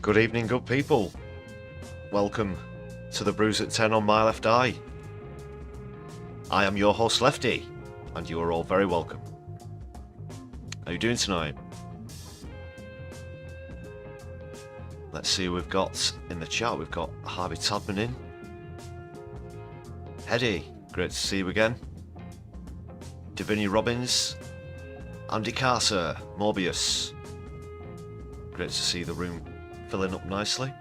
Good evening, good people. Welcome to the Brews at 10 on my left eye. I am your host Lefty, and you are all very welcome. How are you doing tonight? Let's see who we've got in the chat. We've got Harvey Tadman in. Hickey, great to see you again. Davinia Robbins. Andy Carter, Morbius. Great to see the room filling up nicely.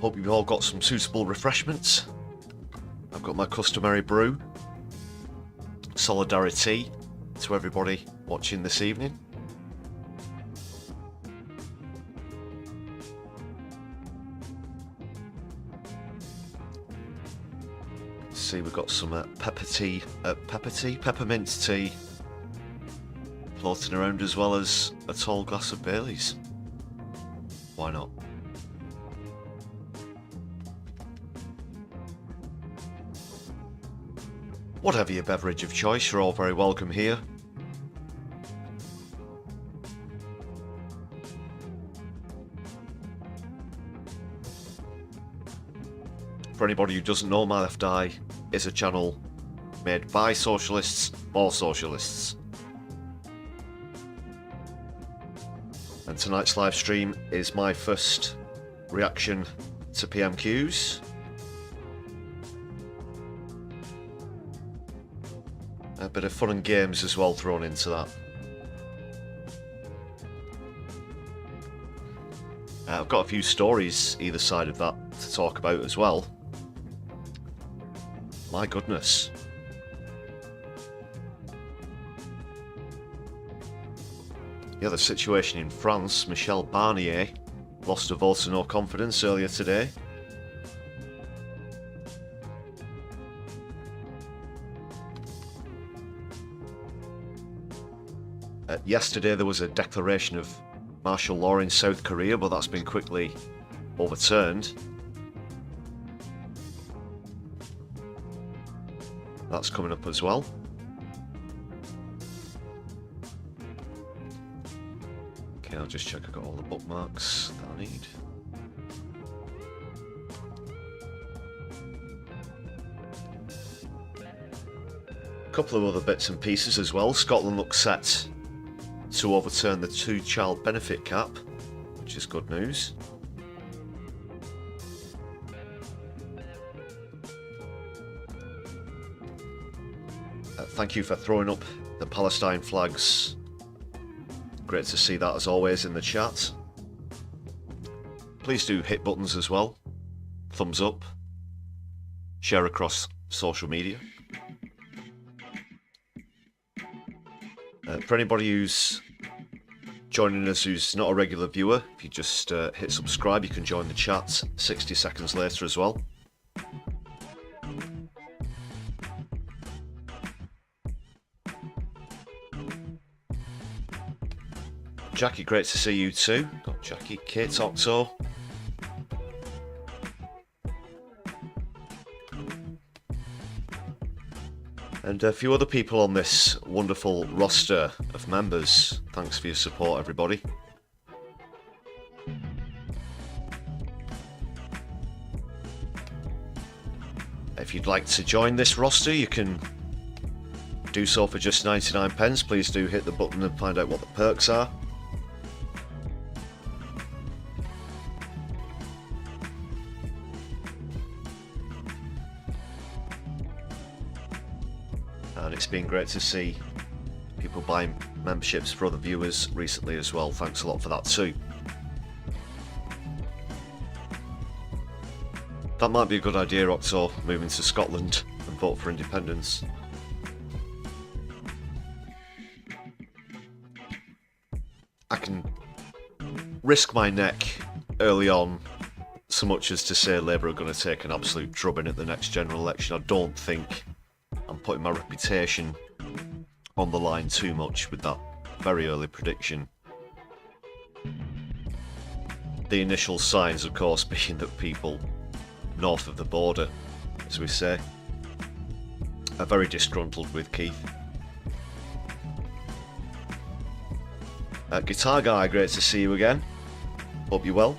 Hope you've all got some suitable refreshments. I've got my customary brew, Solidari-Tea, to everybody watching this evening. See, we've got some peppermint tea floating around, as well as a tall glass of Baileys. Why not? Whatever your beverage of choice, you're all very welcome here. For anybody who doesn't know, My Left Eye is a channel made by socialists for socialists. And tonight's live stream is my first reaction to PMQs. A bit of fun and games as well thrown into that. I've got a few stories either side of that to talk about as well. My goodness. Yeah, the situation in France. Michel Barnier lost a vote of no confidence earlier today. Yesterday there was a declaration of martial law in South Korea, but that's been quickly overturned. That's coming up as well. Okay, I'll just check I've got all the bookmarks that I need. A couple of other bits and pieces as well. Scotland looks set to overturn the two-child benefit cap, which is good news. Thank you for throwing up the Palestine flags. Great to see that as always in the chat. Please do hit buttons as well. Thumbs up. Share across social media. For anybody who's joining us who's not a regular viewer, if you just hit subscribe, you can join the chat 60 seconds later as well. Jackie, great to see you too. Got Jackie, Kate Octo. And a few other people on this wonderful roster of members. Thanks for your support, everybody. If you'd like to join this roster, you can do so for just 99 pence. Please do hit the button and find out what the perks are. And it's been great to see people buying memberships for other viewers recently as well. Thanks a lot for that too. That might be a good idea, Octo, moving to Scotland and vote for independence. I can risk my neck early on so much as to say Labour are going to take an absolute drubbing at the next general election. I don't think I'm putting my reputation on the line too much with that very early prediction. The initial signs, of course, being that people north of the border, as we say, are very disgruntled with Keith. Guitar Guy, great to see you again. Hope you're well.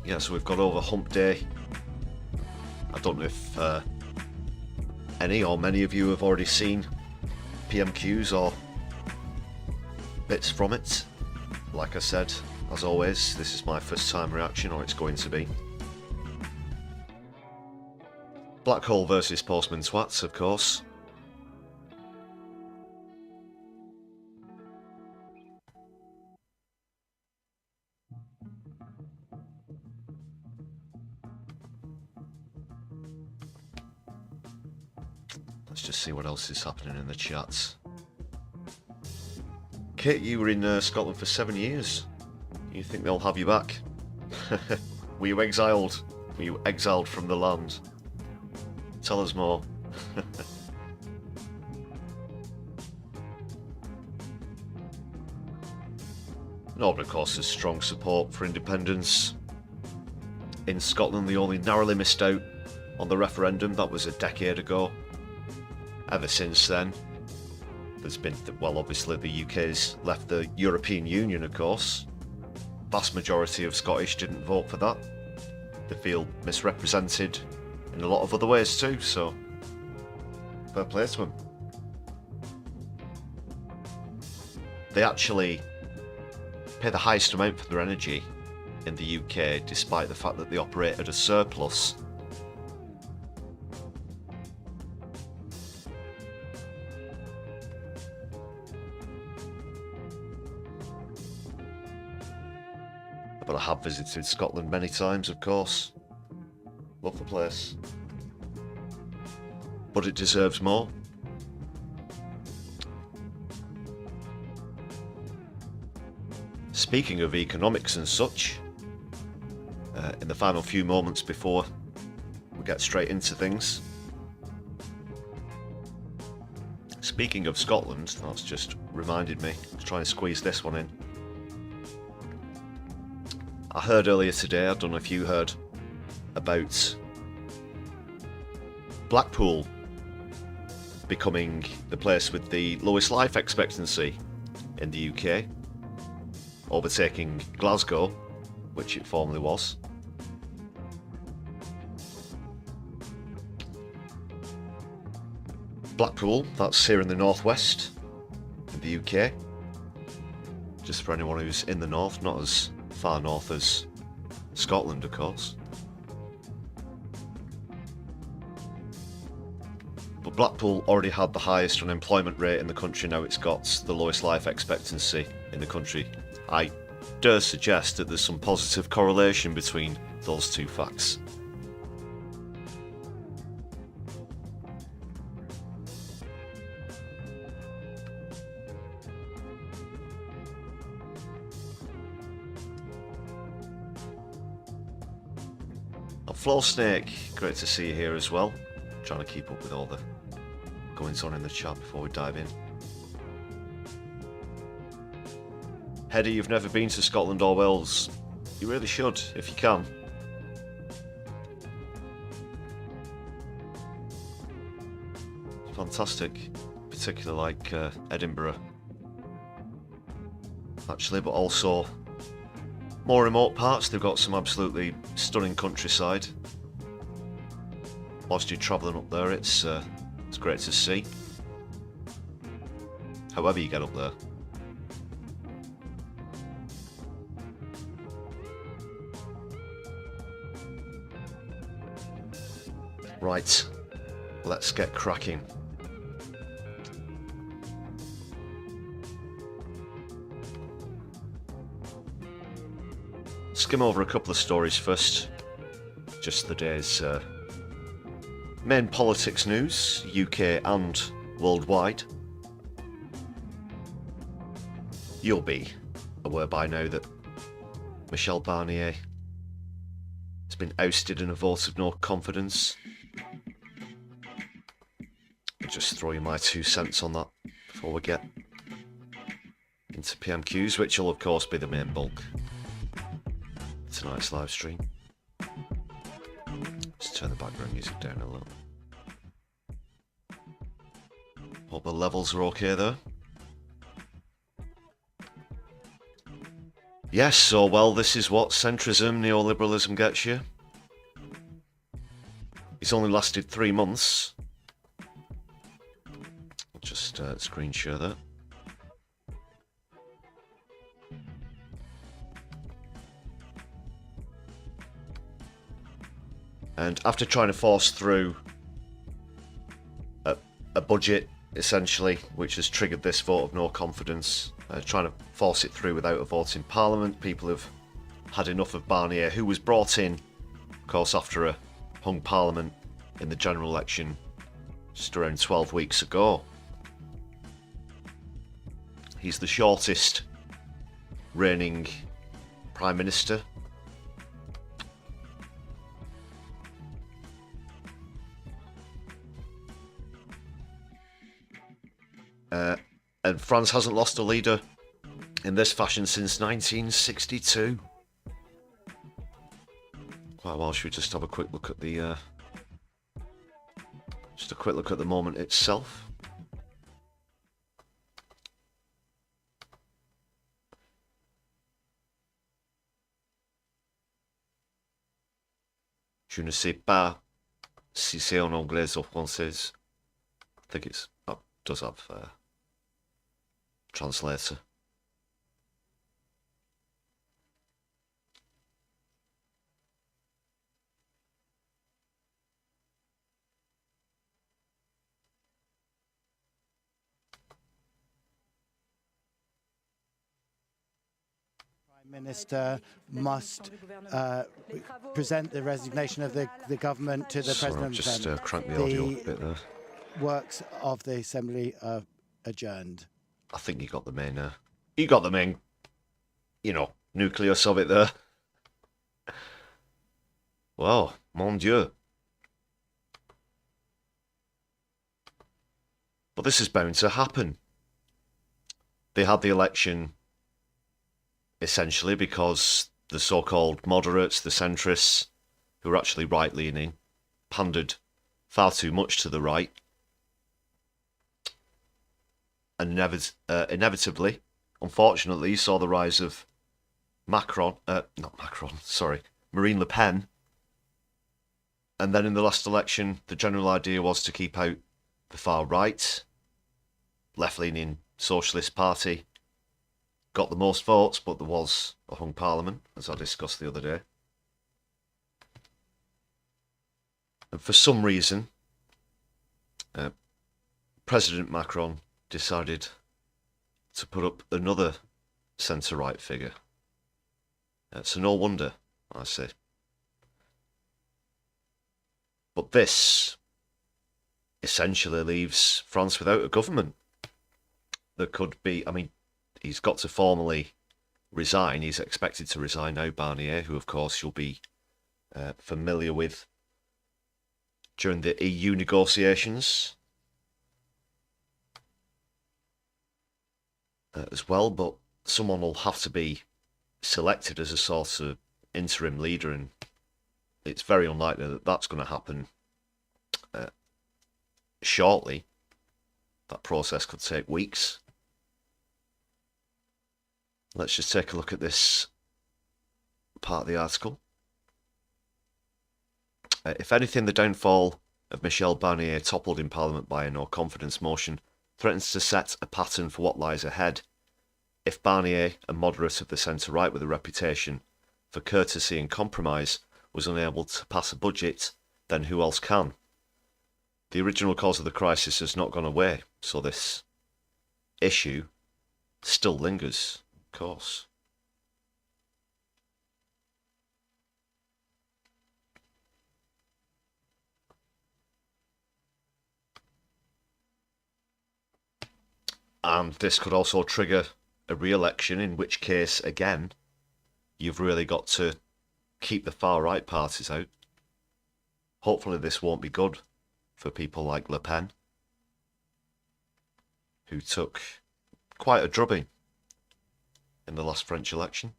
Yeah, so we've got over Hump Day. I don't know if any or many of you have already seen PMQs or bits from it. Like I said, as always, this is my first time reaction, or it's going to be. Black Hole versus Postman Twats, of course. Let's just see what else is happening in the chats. Kit, you were in Scotland for 7 years. You think they'll have you back? Were you exiled? Were you exiled from the land? Tell us more. No, but of course there's strong support for independence. In Scotland they only narrowly missed out on the referendum. That was a decade ago. Ever since then, there's been, well, obviously the UK's left the European Union, of course. Vast majority of Scottish didn't vote for that. They feel misrepresented in a lot of other ways too, so fair play to them. They actually pay the highest amount for their energy in the UK, despite the fact that they operate at a surplus. But I have visited Scotland many times, of course. Love the place. But it deserves more. Speaking of economics and such, in the final few moments before we get straight into things. Speaking of Scotland, that's just reminded me. Let's try and squeeze this one in. I heard earlier today, I don't know if you heard, about Blackpool becoming the place with the lowest life expectancy in the UK, overtaking Glasgow, which it formerly was. Blackpool, that's here in the northwest of the UK. Just for anyone who's in the north, not as far north as Scotland, of course. But Blackpool already had the highest unemployment rate in the country. Now it's got the lowest life expectancy in the country. I dare suggest that there's some positive correlation between those two facts. Floor Snake, great to see you here as well. Trying to keep up with all the goings on in the chat before we dive in. Heady, you've never been to Scotland or Wales. You really should, if you can. Fantastic, particularly like Edinburgh, actually, but also more remote parts. They've got some absolutely stunning countryside. Whilst you're travelling up there, it's great to see. However you get up there. Right, let's get cracking. Skim over a couple of stories first. Just the day's main politics news, UK and worldwide. You'll be aware by now that Michel Barnier has been ousted in a vote of no confidence. I'll just throw you my 2 cents on that before we get into PMQs, which will of course be the main bulk of tonight's live stream. Let's turn the background music down a little. Hope the levels are okay though. Yes, so well, this is what centrism, neoliberalism gets you. It's only lasted 3 months. I'll just screen share that. And after trying to force through a budget, essentially, which has triggered this vote of no confidence, trying to force it through without a vote in Parliament, people have had enough of Barnier, who was brought in, of course, after a hung Parliament in the general election just around 12 weeks ago. He's the shortest reigning Prime Minister. And France hasn't lost a leader in this fashion since 1962. Quite well, should we just have a quick look at the moment itself? Je ne sais pas si c'est en anglais ou français. I think it does have translator. Minister must present the resignation of the government to the President. Just crank the audio a bit there. Works of the Assembly are adjourned. I think you got the main, you know, nucleus of it there. Wow, mon Dieu. But this is bound to happen. They had the election essentially because the so-called moderates, the centrists, who are actually right-leaning, pandered far too much to the right. And inevitably, unfortunately, you saw the rise of Marine Le Pen. And then in the last election, the general idea was to keep out the far right, left-leaning Socialist Party. Got the most votes, but there was a hung parliament, as I discussed the other day. And for some reason, President Macron decided to put up another centre-right figure. So no wonder, I say. But this essentially leaves France without a government. There could be, I mean, he's got to formally resign. He's expected to resign now, Barnier, who of course you'll be familiar with during the EU negotiations as well. But someone will have to be selected as a sort of interim leader, and it's very unlikely that that's going to happen shortly. That process could take weeks. Let's just take a look at this part of the article. If anything, the downfall of Michel Barnier, toppled in Parliament by a no-confidence motion, threatens to set a pattern for what lies ahead. If Barnier, a moderate of the centre-right with a reputation for courtesy and compromise, was unable to pass a budget, then who else can? The original cause of the crisis has not gone away, so this issue still lingers. Of course. And this could also trigger a re-election, in which case, again, you've really got to keep the far-right parties out. Hopefully this won't be good for people like Le Pen, who took quite a drubbing in the last French election.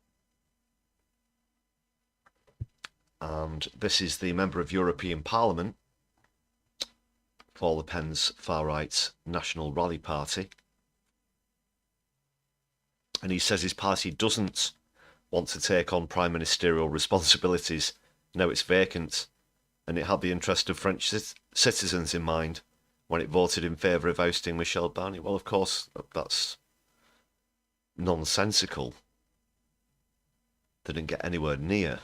And this is the member of European Parliament for Le Pen's far-right National Rally Party. And he says his party doesn't want to take on prime ministerial responsibilities now it's vacant, and it had the interest of French citizens in mind when it voted in favour of ousting Michel Barnier. Well, of course, that's nonsensical. They didn't get anywhere near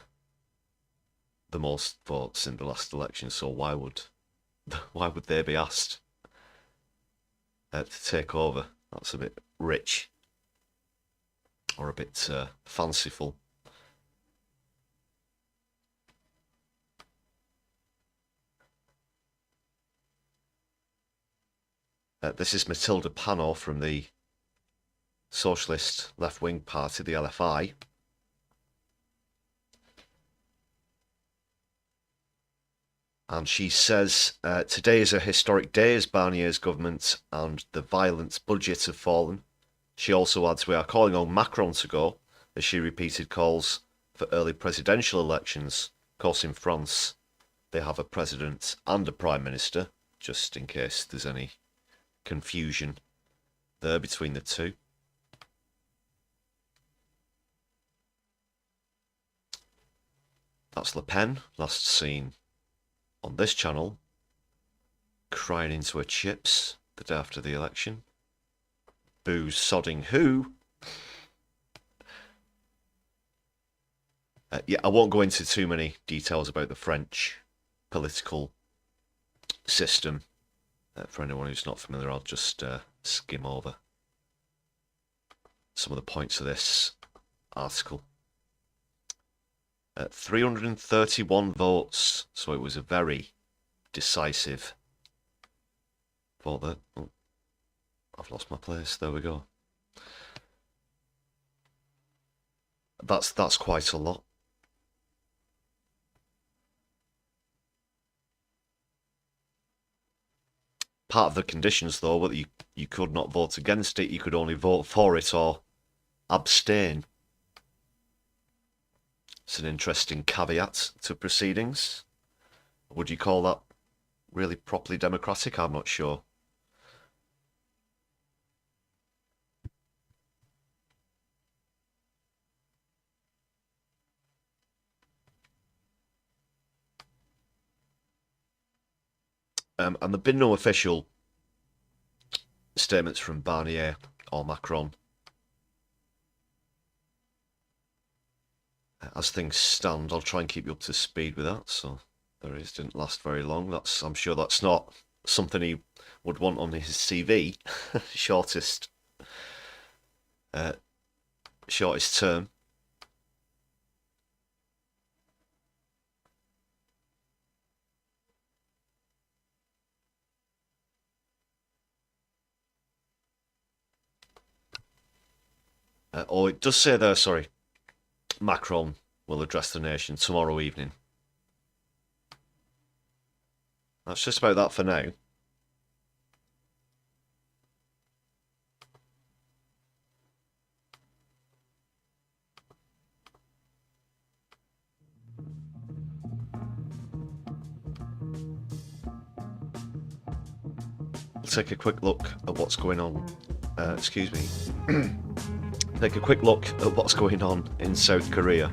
the most votes in the last election, so why would they be asked to take over? That's a bit rich, or a bit fanciful. This is Mathilde Panot from the Socialist Left-Wing Party, the LFI. And she says, today is a historic day as Barnier's government and the violent budget have fallen. She also adds, we are calling on Macron to go, as she repeated calls for early presidential elections. Of course, in France, they have a president and a prime minister, just in case there's any confusion there between the two. That's Le Pen, last seen on this channel, crying into her chips the day after the election. Boo's sodding who? Yeah, I won't go into too many details about the French political system. For anyone who's not familiar, I'll just skim over some of the points of this article. 331 votes, so it was a very decisive vote there. Oh, I've lost my place. There we go. That's quite a lot. Part of the conditions, though, were that you could not vote against it, you could only vote for it or abstain. It's an interesting caveat to proceedings. Would you call that really properly democratic? I'm not sure. And there have been no official statements from Barnier or Macron. As things stand, I'll try and keep you up to speed with that. So there is, didn't last very long. I'm sure that's not something he would want on his CV. shortest term. Oh, it does say there, sorry, Macron will address the nation tomorrow evening. That's just about that for now. We'll take a quick look at what's going on. Excuse me. Take a quick look at what's going on in South Korea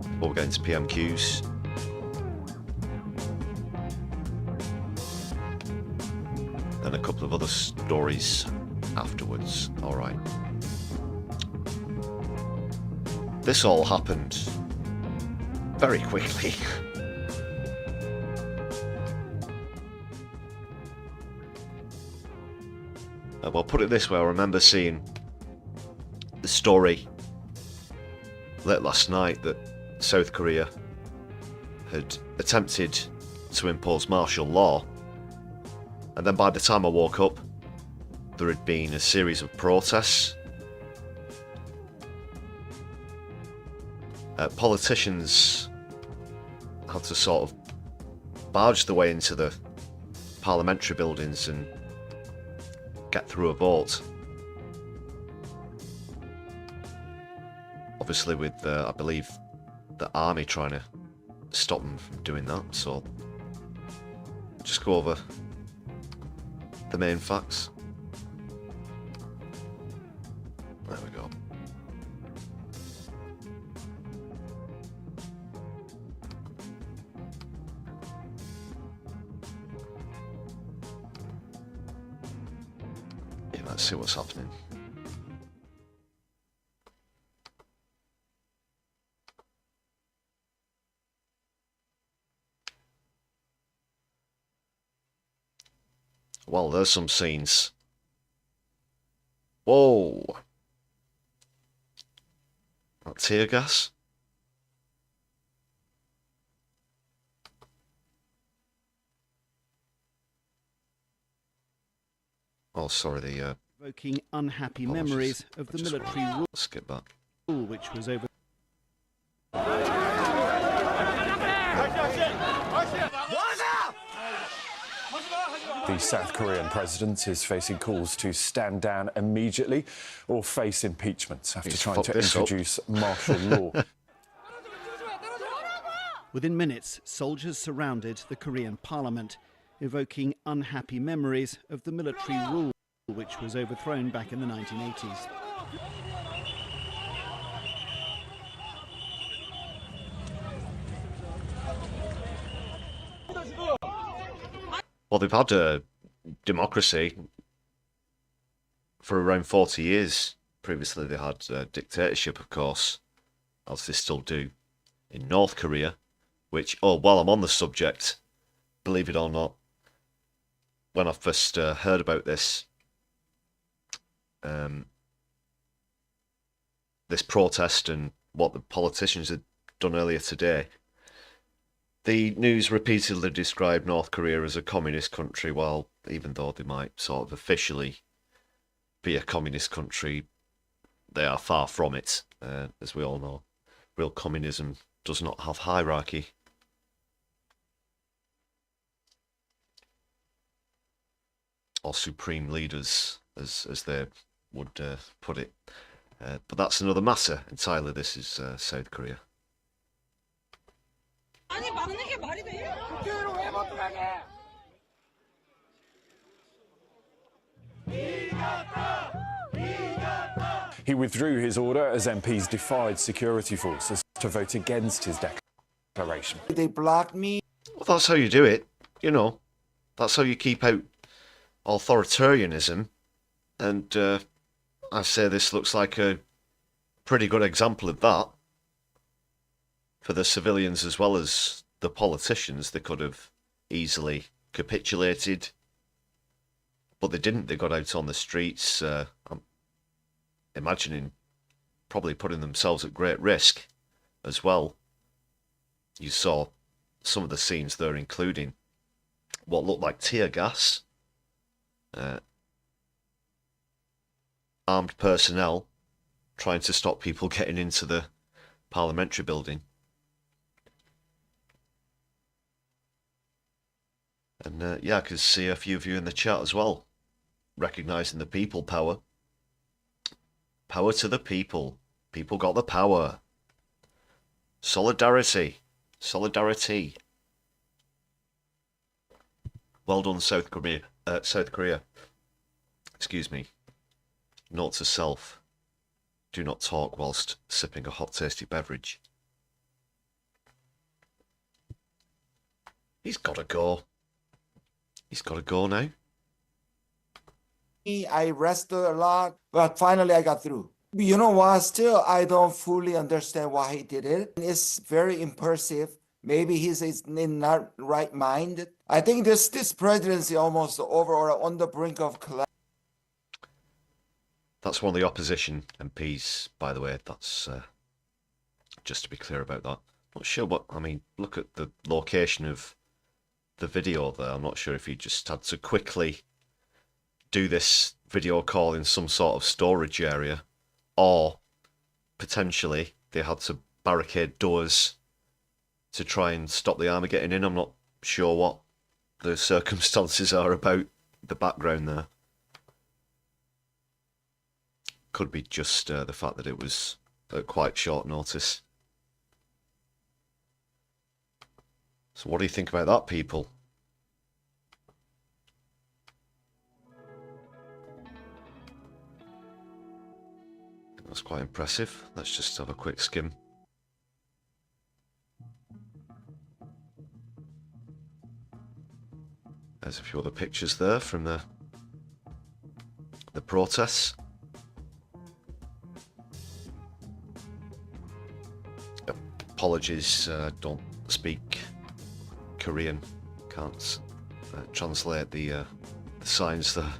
before we get into PMQs. And a couple of other stories afterwards. Alright. This all happened very quickly. Well, put it this way, I remember seeing the story late last night that South Korea had attempted to impose martial law, and then by the time I woke up there had been a series of protests. Politicians had to sort of barge their way into the parliamentary buildings and get through a vote. obviously with, I believe, the army trying to stop them from doing that, so just go over the main facts. There we go. Yeah, let's see what's happening. Well, there's some scenes. Whoa! That tear gas? Oh, sorry, the Evoking unhappy memories of the military rule, skip that. which was over. The South Korean president is facing calls to stand down immediately or face impeachment after trying to introduce martial law. Within minutes, soldiers surrounded the Korean parliament, evoking unhappy memories of the military rule, which was overthrown back in the 1980s. Well, they've had a democracy for around 40 years. Previously, they had dictatorship, of course, as they still do in North Korea, which, oh, while I'm on the subject, believe it or not, when I first heard about this, this protest and what the politicians had done earlier today, the news repeatedly described North Korea as a communist country, while even though they might sort of officially be a communist country, they are far from it. As we all know, real communism does not have hierarchy. Or supreme leaders, as they would put it. But that's another matter entirely. This is South Korea. He withdrew his order as MPs defied security forces to vote against his declaration. They blocked me. Well, that's how you do it, you know. That's how you keep out authoritarianism. And I say this looks like a pretty good example of that. For the civilians as well as the politicians, they could have easily capitulated. But they didn't. They got out on the streets. I'm imagining probably putting themselves at great risk as well. You saw some of the scenes there, including what looked like tear gas, armed personnel trying to stop people getting into the parliamentary building. And yeah, I can see a few of you in the chat as well, recognising the people power. Power to the people. People got the power. Solidarity. Solidarity. Well done, South Korea. South Korea. Excuse me. Note to self. Do not talk whilst sipping a hot, tasty beverage. He's got to go. He's got to go now. I rested a lot, but finally I got through. You know what? Still, I don't fully understand why he did it. It's very impulsive. Maybe he's in not right mind. I think this presidency almost over or on the brink of collapse. That's one of the opposition MPs, by the way. That's just to be clear about that. Not sure what, I mean, look at the location of the video there. I'm not sure if he just had to quickly do this video call in some sort of storage area, or potentially they had to barricade doors to try and stop the army getting in. I'm not sure what the circumstances are about the background there. Could be just the fact that it was at quite short notice. So what do you think about that, people? That's quite impressive. Let's just have a quick skim. There's a few other pictures there from the protests. Apologies, don't speak Korean. Can't translate the signs there.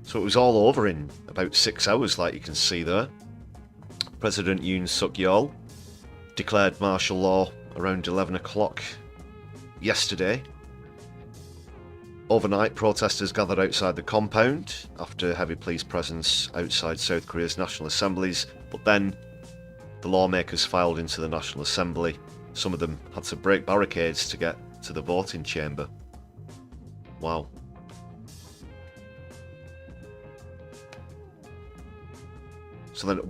So it was all over in about 6 hours, like you can see there. President Yoon Suk-yeol declared martial law around 11 o'clock yesterday. Overnight, protesters gathered outside the compound after heavy police presence outside South Korea's national assemblies, but then the lawmakers filed into the National Assembly. Some of them had to break barricades to get to the voting chamber. Wow. So then at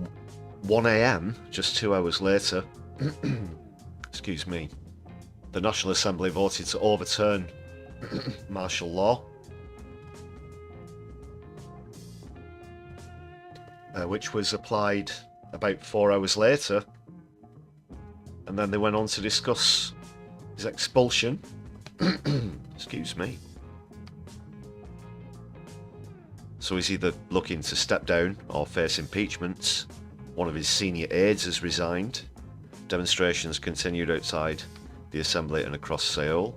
1 AM, just 2 hours later, excuse me, the National Assembly voted to overturn martial law, which was applied about 4 hours later, and then they went on to discuss his expulsion. Excuse me. So he's either looking to step down or face impeachment. One of his senior aides has resigned. Demonstrations continued outside the assembly and across Seoul.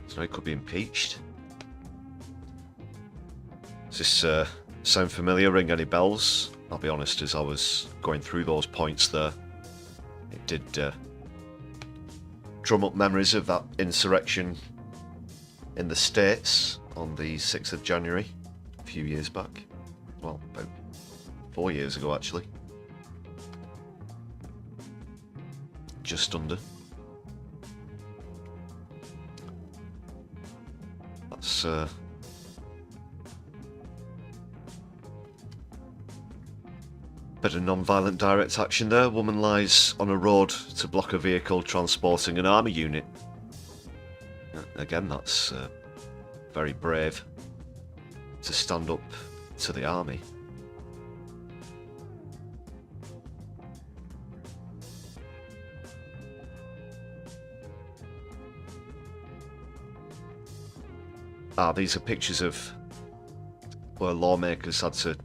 So he could be impeached. Does this sound familiar? Ring any bells? I'll be honest, as I was going through those points there, it did drum up memories of that insurrection in the States on the 6th of January, a few years back. Well, about 4 years ago, actually. Just under. That's bit of non-violent direct action there. Woman lies on a road to block a vehicle transporting an army unit. Again, that's very brave to stand up to the army. These are pictures of where lawmakers had to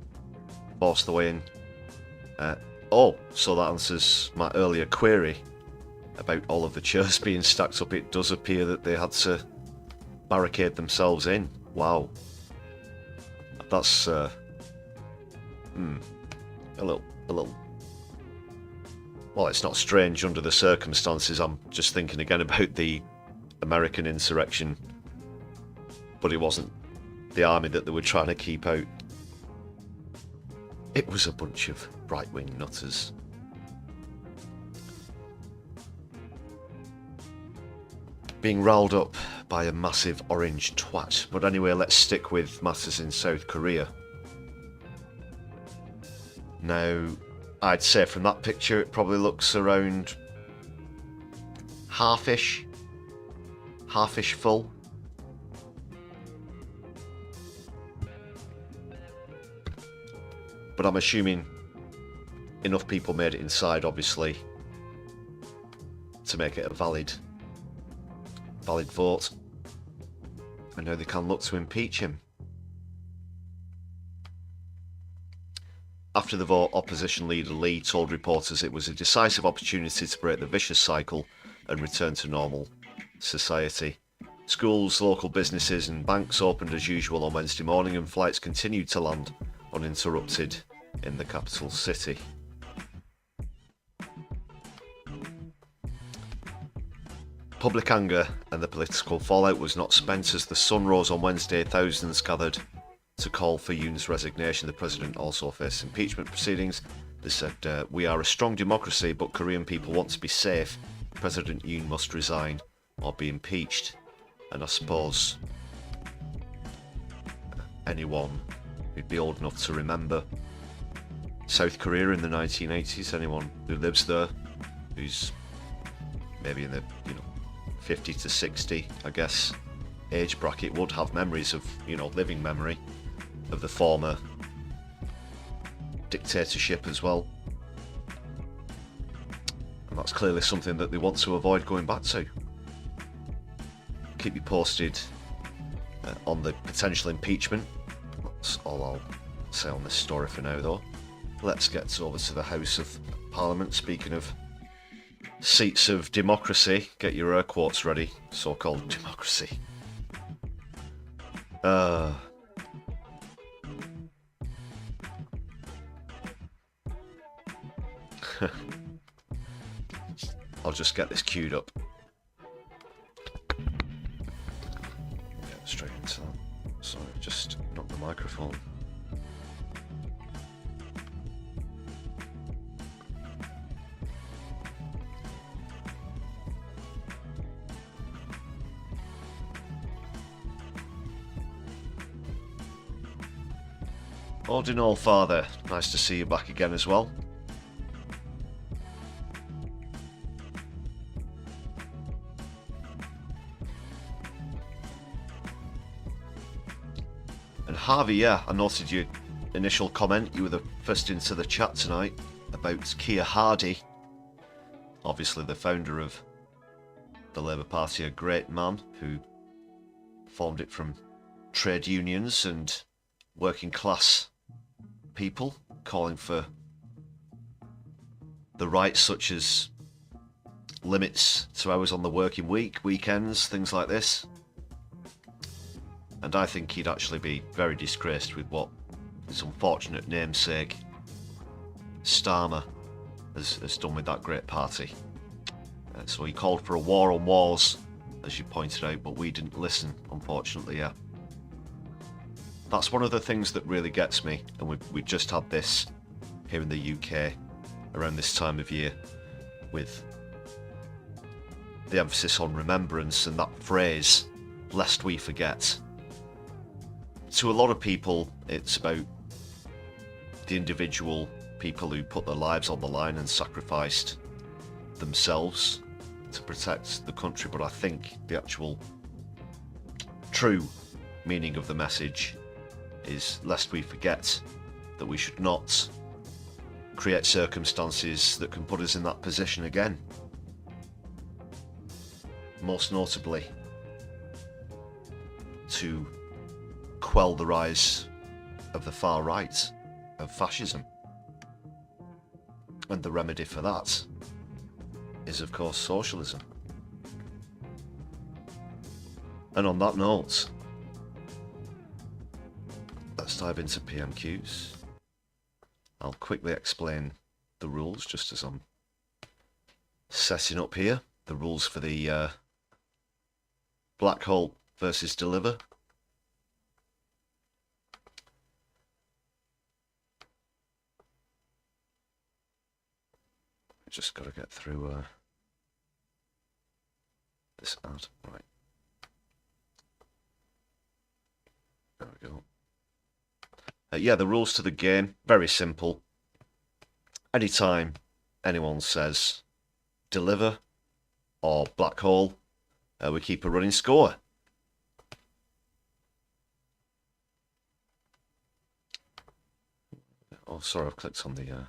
force their way in. So that answers my earlier query about all of the chairs being stacked up. It does appear that they had to barricade themselves in. Wow. That's a little. Well, it's not strange under the circumstances. I'm just thinking again about the American insurrection, but it wasn't the army that they were trying to keep out. It was a bunch of right-wing nutters. Being riled up by a massive orange twat. But anyway, let's stick with matters in South Korea. Now, I'd say from that picture it probably looks around half-ish full. But I'm assuming enough people made it inside, obviously, to make it a valid vote. And now they can look to impeach him. After the vote, opposition leader Lee told reporters it was a decisive opportunity to break the vicious cycle and return to normal society. Schools, local businesses and banks opened as usual on Wednesday morning, and flights continued to land uninterrupted in the capital city. Public anger and the political fallout was not spent as the sun rose on Wednesday. Thousands gathered to call for Yoon's resignation. The president also faced impeachment proceedings. They said, "We are a strong democracy, but Korean people want to be safe. President Yoon must resign or be impeached. And I suppose anyone who'd be old enough to remember South Korea in the 1980s, anyone who lives there, who's maybe in the 50 to 60, I guess, age bracket, would have memories of, living memory of the former dictatorship as well. And that's clearly something that they want to avoid going back to. Keep you posted on the potential impeachment. That's all I'll say on this story for now, though. Let's get over to the House of Parliament. Speaking of seats of democracy, get your air quotes ready, so-called democracy. I'll just get this queued up. Get straight into that. Sorry, just knocked the microphone. All in all, Father, nice to see you back again as well. And Harvey, yeah, I noted your initial comment. You were the first into the chat tonight about Keir Hardie, obviously the founder of the Labour Party, a great man who formed it from trade unions and working class people, calling for the rights such as limits to hours on the working week, weekends, things like this. And I think he'd actually be very disgraced with what his unfortunate namesake Starmer has done with that great party. So he called for a war on wars, as you pointed out, but we didn't listen, unfortunately, yeah. That's one of the things that really gets me, and we just had this here in the UK around this time of year with the emphasis on remembrance and that phrase, lest we forget. To a lot of people, it's about the individual people who put their lives on the line and sacrificed themselves to protect the country, but I think the actual true meaning of the message is lest we forget that we should not create circumstances that can put us in that position again. Most notably, to quell the rise of the far right, of fascism. And the remedy for that is, of course, socialism. And on that note, let's dive into PMQs. I'll quickly explain the rules just as I'm setting up here. The rules for the black hole versus deliver. Just got to get through this ad. Right. There we go. Yeah, the rules to the game, very simple. Anytime anyone says deliver or black hole, we keep a running score. Oh, sorry, I've clicked on the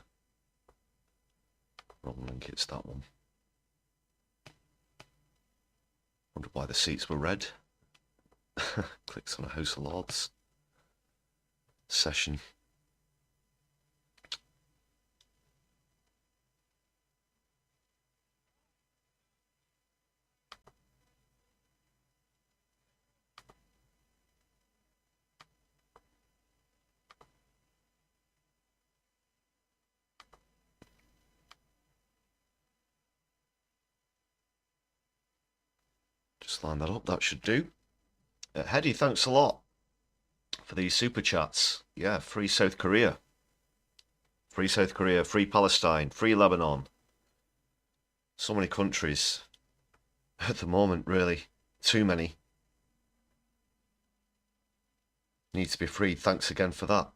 wrong link. It's that one. Wonder why the seats were red. Clicked on a House of Lords session. Just line that up, that should do. Hedy, thanks a lot for these super chats. Yeah, free South Korea. Free South Korea, free Palestine, free Lebanon. So many countries at the moment, really. Too many. Need to be freed. Thanks again for that.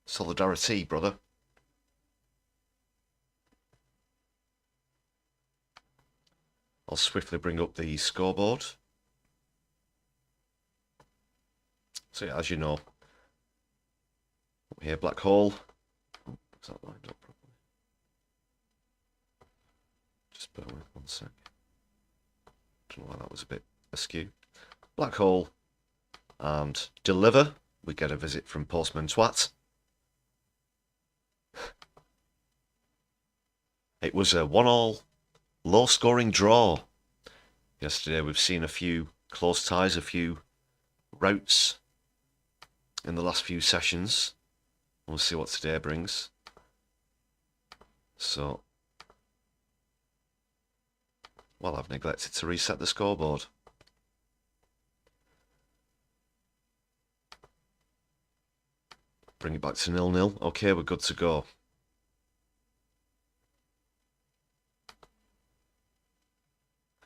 Solidari-Tea, brother. I'll swiftly bring up the scoreboard. So yeah, as you know, here, black hole. Oh, is that lined up properly? Just bear with 1 sec. Don't know why that was a bit askew. Black hole and deliver. We get a visit from Postman Twat. It was a 1-1 low-scoring draw. Yesterday we've seen a few close ties, a few routs in the last few sessions. We'll see what today brings. So, well, I've neglected to reset the scoreboard. Bring it back to 0-0. Okay, we're good to go.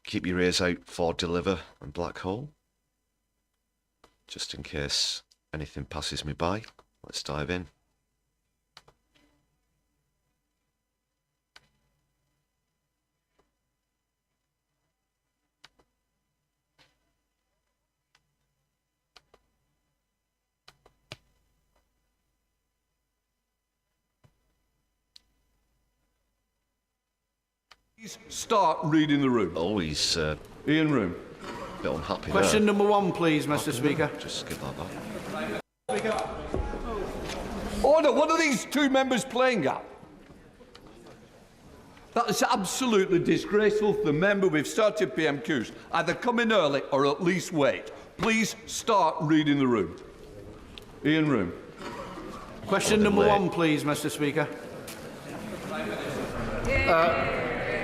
Keep your ears out for deliver and black hole, just in case anything passes me by. Let's dive in. Start reading the room. Oh, he's Ian Room. a bit unhappy Question there. number 1, please, Mr. Speaker. Just skip that back. Order. What are these two members playing at? That is absolutely disgraceful for the member. We've started PMQs. Either come in early or at least wait. Please start reading the room. Ian Room. Question number 1, please, Mr. Speaker.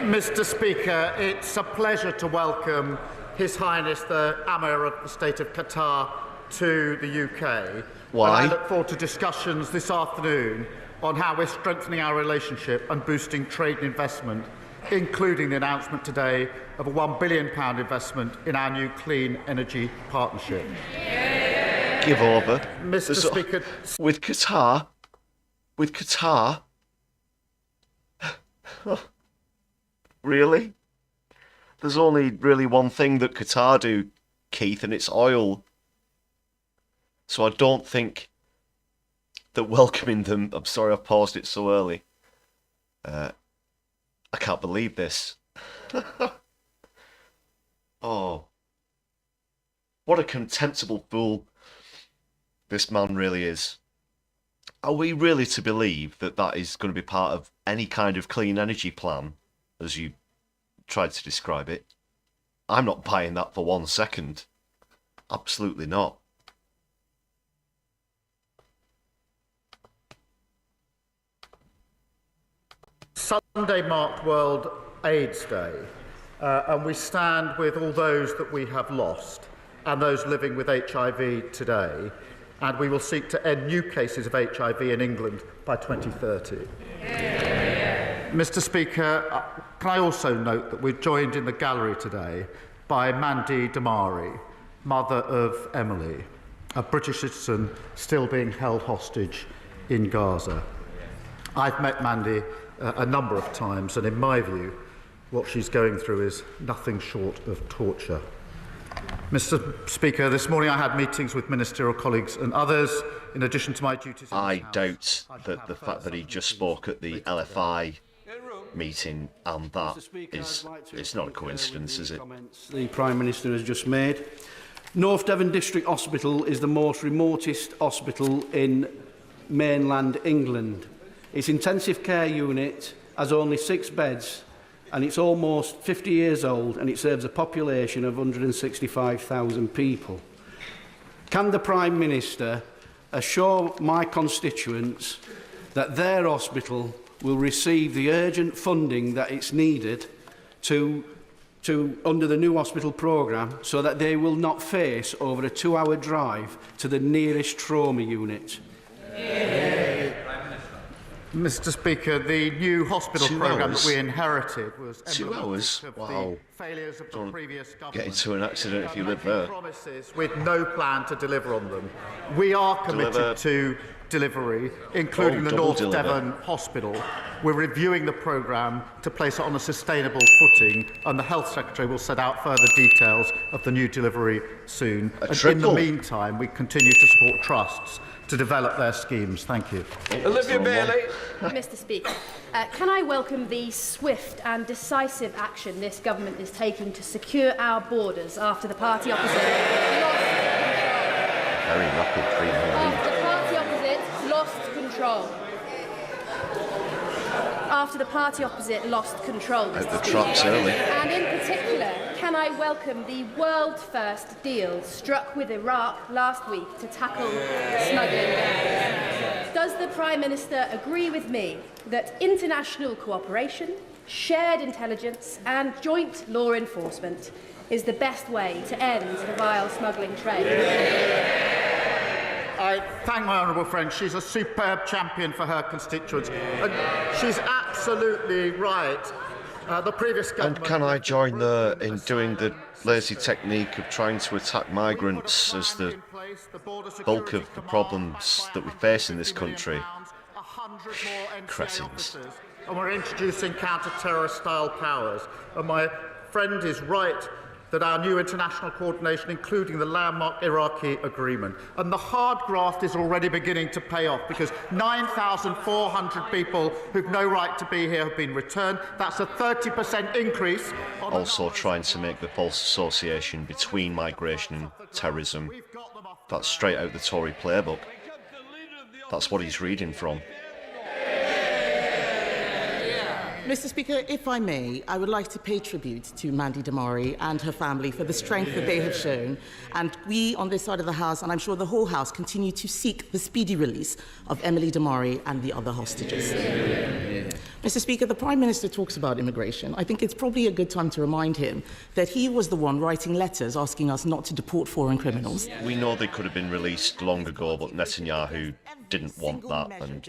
Mr. Speaker, it's a pleasure to welcome His Highness the Emir of the State of Qatar to the UK. Why? And I look forward to discussions this afternoon on how we're strengthening our relationship and boosting trade and investment, including the announcement today of a £1 billion investment in our new clean energy partnership. Give over. Mr. Speaker, With Qatar? With Qatar? Really? There's only really one thing that Qatar do, Keith, and it's oil. So I don't think that welcoming them... I'm sorry I paused it so early. I can't believe this. Oh. What a contemptible fool this man really is. Are we really to believe that that is going to be part of any kind of clean energy plan, as you tried to describe it? I'm not buying that for 1 second. Absolutely not. Sunday marked World AIDS Day, and we stand with all those that we have lost and those living with HIV today, and we will seek to end new cases of HIV in England by 2030. Mr. Speaker, can I also note that we're joined in the gallery today by Mandy Damari, mother of Emily, a British citizen still being held hostage in Gaza. I've met Mandy a number of times, and in my view, what she's going through is nothing short of torture. Mr. Speaker, this morning I had meetings with ministerial colleagues and others, in addition to my duties. I doubt that the fact that he just spoke at the LFI meeting and that is, it's not a coincidence, is it? The Prime Minister has just made. North Devon District Hospital is the most remotest hospital in mainland England. Its intensive care unit has only 6 beds, and it's almost 50 years old, and it serves a population of 165,000 people. Can the Prime Minister assure my constituents that their hospital will receive the urgent funding that it's needed to under the new hospital programme, so that they will not face over a 2-hour drive to the nearest trauma unit? Mr. Speaker, the new hospital 2 programme hours? that we inherited was 2 hours? of Wow. the failures of the Don't previous government. get into an accident if you live Making there. Promises with no plan to deliver on them. We are committed Deliver. to delivery, including the double North deliver. Devon Hospital. We're reviewing the programme to place it on a sustainable footing, and the Health Secretary will set out further details of the new delivery soon. A And in the triple. meantime, we continue to support trusts to develop their schemes. Thank you. Olivia Bailey. Mr. Speaker, can I welcome the swift and decisive action this government is taking to secure our borders after the party opposite Very rapid lost control. After the party opposite lost control, Mr. At the Speaker. traps early. And in particular, can I welcome the world-first deal struck with Iraq last week to tackle smuggling gangs? Does the Prime Minister agree with me that international cooperation, shared intelligence and joint law enforcement is the best way to end the vile smuggling trade? I thank my honourable friend. She's a superb champion for her constituents. And she's absolutely right. The previous government... And can I join in doing the lazy technique of trying to attack migrants as the bulk of the problems that we face in this country? Cretins. And we're introducing counter-terrorist style powers. And my friend is right that our new international coordination, including the landmark Iraqi agreement. And the hard graft is already beginning to pay off because 9,400 people who've no right to be here have been returned. That's a 30% increase. Also trying to make the false association between migration and terrorism. That's straight out the Tory playbook. That's what he's reading from. Mr. Speaker, if I may, I would like to pay tribute to Mandy Damari and her family for the strength that they have shown. And we on this side of the House, and I'm sure the whole House, continue to seek the speedy release of Emily Damari and the other hostages. Mr. Speaker, the Prime Minister talks about immigration. I think it's probably a good time to remind him that he was the one writing letters asking us not to deport foreign criminals. We know they could have been released long ago, but Netanyahu didn't want that and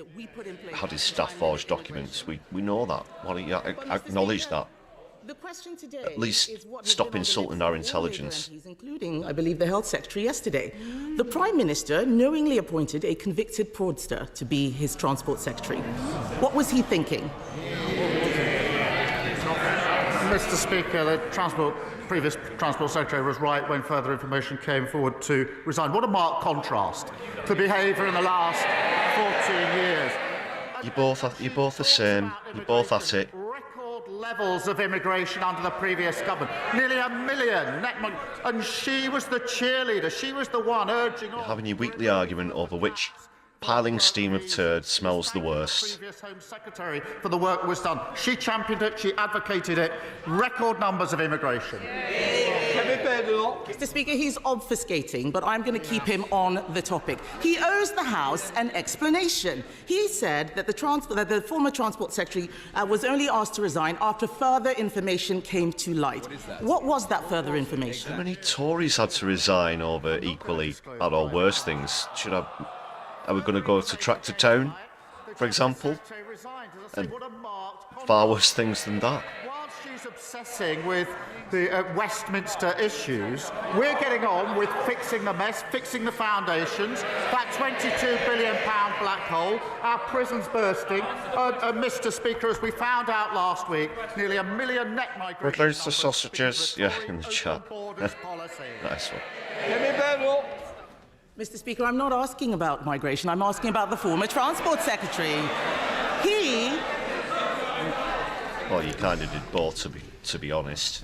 had his staff forge documents. We know that. Why don't you acknowledge that? The question today At least is what stop the insulting our intelligence. MPs, including, I believe, the Health Secretary yesterday. The Prime Minister knowingly appointed a convicted fraudster to be his Transport Secretary. What was he thinking? Mr. Speaker, the previous Transport Secretary was right when further information came forward to resign. What a marked contrast to behaviour in the last 14 years. You're both the same. You're both at it. Record levels of immigration under the previous government. Nearly 1 million. And she was the cheerleader. She was the one urging on. Having your weekly argument over which piling steam of turd smells the worst. Previous Home Secretary for the work that was done. She championed it. She advocated it. Record numbers of immigration. Mr. Speaker, he's obfuscating, but I'm going to keep him on the topic. He owes the House an explanation. He said that the former Transport Secretary was only asked to resign after further information came to light. What was that further information? How many Tories had to resign over equally bad or worse things? Are we going to go to Tractor Town, for example? And far worse things than that. Whilst she's obsessing with the Westminster issues, we're getting on with fixing the mess, fixing the foundations, that £22 billion black hole, our prisons bursting, Mr. Speaker, as we found out last week, nearly 1 million net migration. Release the sausages, yeah, in the chat. Nice one. Mr. Speaker, I'm not asking about migration. I'm asking about the former Transport Secretary. He... Well, you kind of did both, to be honest.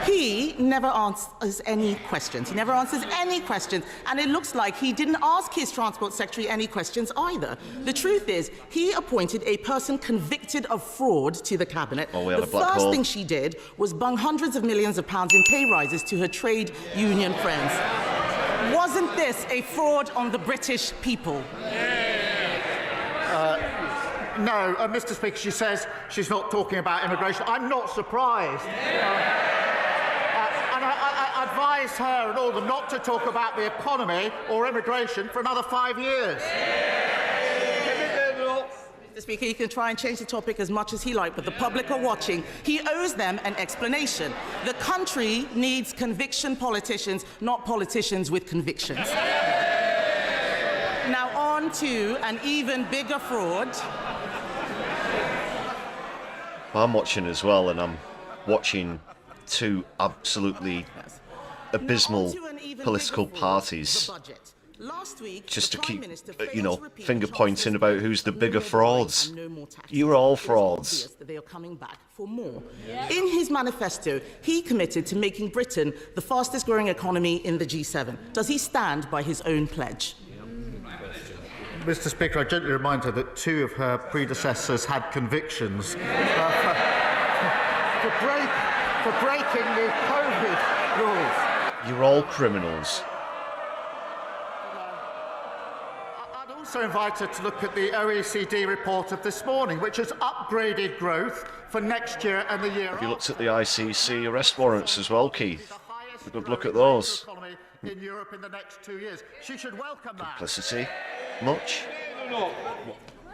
He never answers any questions. He never answers any questions. And it looks like he didn't ask his Transport Secretary any questions either. The truth is, he appointed a person convicted of fraud to the Cabinet. Oh, we had the a black first hole. thing she did was bung hundreds of millions of pounds in pay rises to her trade union friends. Wasn't this a fraud on the British people? No, Mr. Speaker, she says she's not talking about immigration. I'm not surprised. And I advise her and all of them not to talk about the economy or immigration for another 5 years. Mr. Speaker, he can try and change the topic as much as he likes, but the public are watching. He owes them an explanation. The country needs conviction politicians, not politicians with convictions. Now on to an even bigger fraud. I'm watching as well, and I'm watching two absolutely abysmal political parties just to keep, finger pointing about who's the bigger frauds. You're all frauds. They are coming back for more. In his manifesto, he committed to making Britain the fastest growing economy in the G7. Does he stand by his own pledge? Mr. Speaker, I gently remind her that two of her predecessors had convictions for breaking the COVID rules. You're all criminals. I'd also invite her to look at the OECD report of this morning, which has upgraded growth for next year and the year Have you looked at the ICC arrest warrants as well, Keith? A good look at those. In Europe in the next 2 years. She should welcome that. Complicity? Much?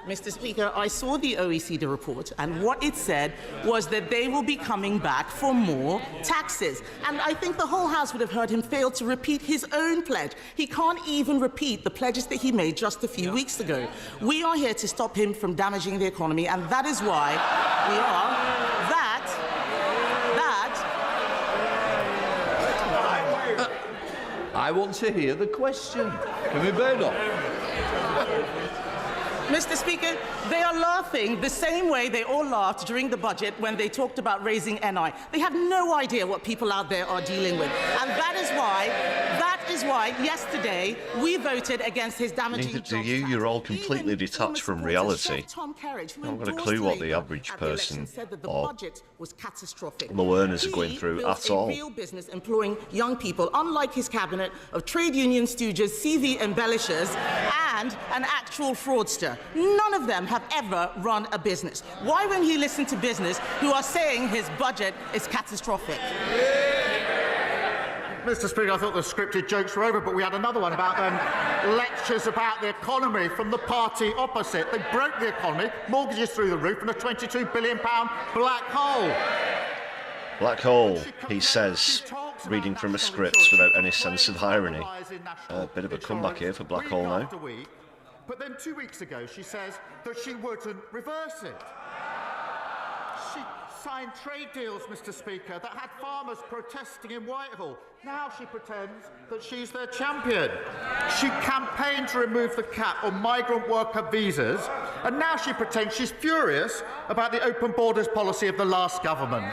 Mr. Speaker, I saw the OECD report, and what it said was that they will be coming back for more taxes. And I think the whole House would have heard him fail to repeat his own pledge. He can't even repeat the pledges that he made just a few weeks ago. We are here to stop him from damaging the economy, and that is why we are I want to hear the question. Can we burn off? Mr. Speaker, they are laughing the same way they all laughed during the budget when they talked about raising NI. They have no idea what people out there are dealing with. And that is why yesterday we voted against his damaging Neither do you. You're all completely detached from reality. You haven't got a clue what the average person or low earners are going through at all. Real business employing young people, unlike his cabinet of trade union stooges, CV embellishers, and an actual fraudster. None of them have ever run a business. Why won't he listen to business who are saying his budget is catastrophic? Mr. Speaker, I thought the scripted jokes were over, but we had another one about lectures about the economy from the party opposite. They broke the economy, mortgages through the roof, and a £22 billion black hole. Black hole, he says, reading from a script without any sense of irony. A bit of a comeback here for Black Hole now. But then 2 weeks ago, she says that she wouldn't reverse it. She signed trade deals, Mr. Speaker, that had farmers protesting in Whitehall. Now she pretends that she's their champion. She campaigned to remove the cap on migrant worker visas, and now she pretends she's furious about the open borders policy of the last government.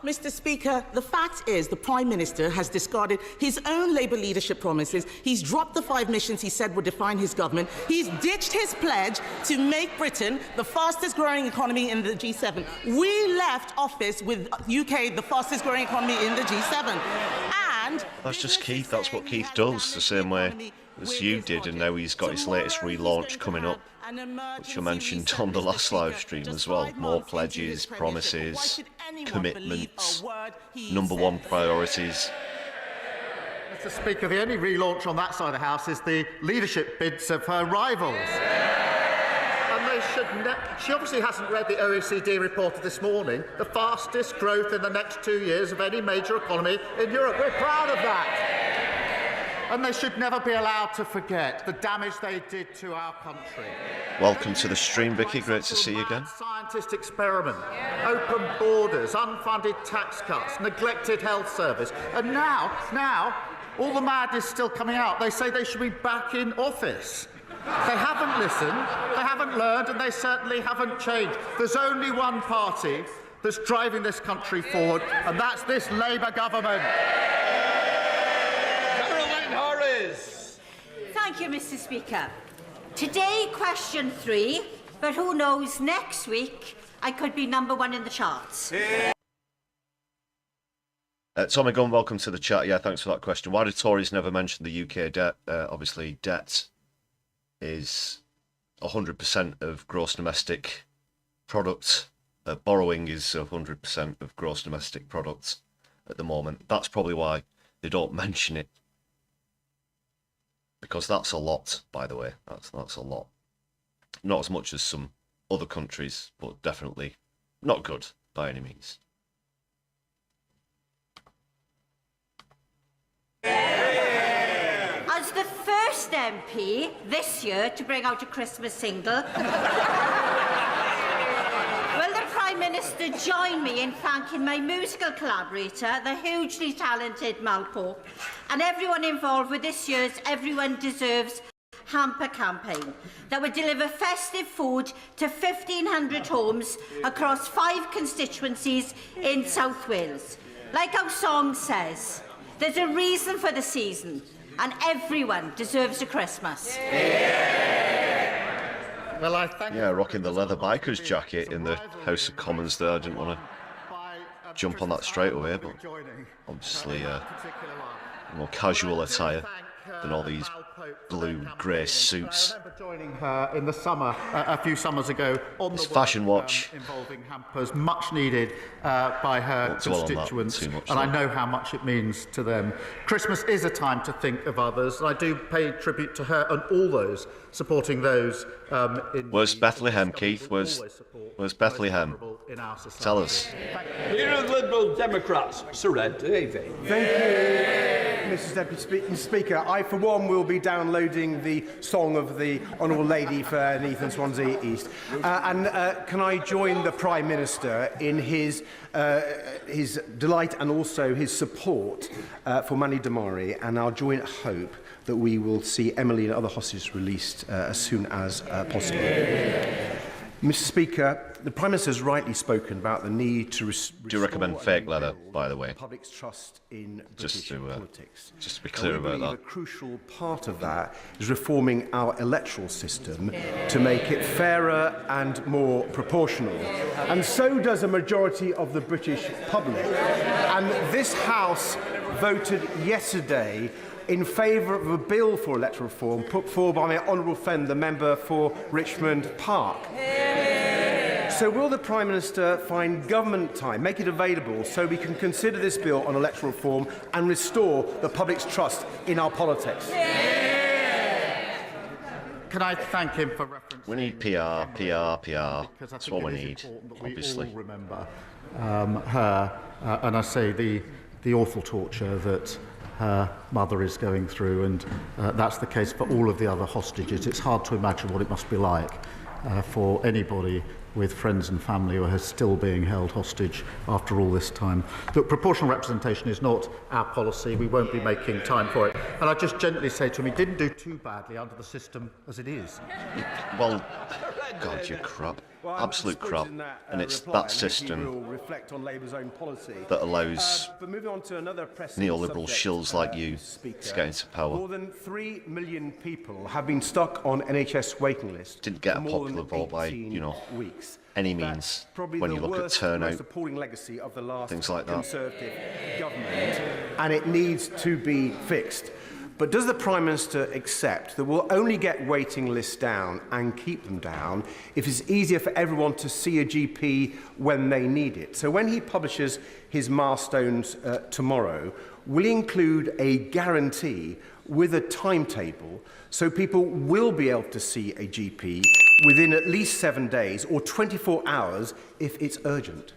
Mr. Speaker, the fact is the Prime Minister has discarded his own Labour leadership promises. He's dropped the 5 missions he said would define his government. He's ditched his pledge to make Britain the fastest growing economy in the G7. We left office with UK the fastest growing economy in the G7. And that's just Keith. That's what Keith does, the same way as you did, and now he's got his latest relaunch coming up, which you mentioned on the last live stream as well. More pledges, promises, commitments, #1 priorities. Mr. Speaker, the only relaunch on that side of the House is the leadership bids of her rivals. And they she obviously hasn't read the OECD report of this morning, the fastest growth in the next 2 years of any major economy in Europe. We're proud of that. And they should never be allowed to forget the damage they did to our country. Welcome to the stream, Vicky. Great to see you again. Scientist experiment, open borders, unfunded tax cuts, neglected health service. And now, all the madness is still coming out. They say they should be back in office. They haven't listened, they haven't learned, and they certainly haven't changed. There's only one party that's driving this country forward, and that's this Labour government. Thank you, Mr. Speaker. Today, question 3, but who knows, next week I could be #1 in the charts. Tommy Gunn, welcome to the chat. Yeah, thanks for that question. Why do Tories never mention the UK debt? Obviously, debt is 100% of gross domestic product. Borrowing is 100% of gross domestic product at the moment. That's probably why they don't mention it. Because that's a lot, by the way. That's a lot. Not as much as some other countries, but definitely not good by any means. As the first MP this year to bring out a Christmas single, will the Prime Minister join me in thanking my musical collaborator, the hugely talented Mal Pope, and everyone involved with this year's Everyone Deserves hamper campaign that would deliver festive food to 1,500 homes across 5 constituencies in South Wales. Like our song says, there's a reason for the season, and everyone deserves a Christmas. Well, I thank rocking the leather biker's jacket in the House of Commons there. I didn't want to jump on that straight away, but obviously more casual attire than all these blue grey suits. I remember joining her in the summer, a few summers ago, on This the fashion watch involving hampers, much needed by her constituents, and I know how much it means to them. Christmas is a time to think of others, and I do pay tribute to her and all those supporting those in Where's Bethlehem, Keith? Where's Bethlehem? Tell us. Here are the Liberal Democrats, Sir Ed Davey. Thank you, Mrs Deputy Speaker. I, for one, will be downloading the song of the Honourable Lady for Neath and Swansea East. Can I join the Prime Minister in his delight and also his support for Mandy Damari, and our joint hope that we will see Emily and other hostages released as soon as possible. Mr Speaker, the Prime Minister has rightly spoken about the need to Do you recommend fake leather, by the way? Public's trust in Just British to politics. just to be clear about that. A crucial part of that is reforming our electoral system to make it fairer and more proportional. And so does a majority of the British public. And this House voted yesterday in favour of a bill for electoral reform put forward by my honourable friend, the member for Richmond Park. So will the Prime Minister find government time, make it available, so we can consider this bill on electoral reform and restore the public's trust in our politics? Can I thank him for referencing... We need PR. That's what we need, obviously. We all remember her, and I say the awful torture that her mother is going through, and that's the case for all of the other hostages. It's hard to imagine what it must be like for anybody with friends and family who are still being held hostage after all this time. Look, proportional representation is not our policy. We won't be making time for it. And I just gently say to him, he didn't do too badly under the system as it is. Well, God, you're crap. Absolute crap. And it's that system that allows neoliberal shills like you to get into power. More than 3 million people have been stuck on NHS waiting lists. Didn't get a popular vote by, any means when you look at turnout, things like that. Conservative government, and it needs to be fixed. But does the Prime Minister accept that we'll only get waiting lists down and keep them down if it's easier for everyone to see a GP when they need it? So when he publishes his milestones tomorrow, will he include a guarantee with a timetable so people will be able to see a GP within at least 7 days or 24 hours if it's urgent?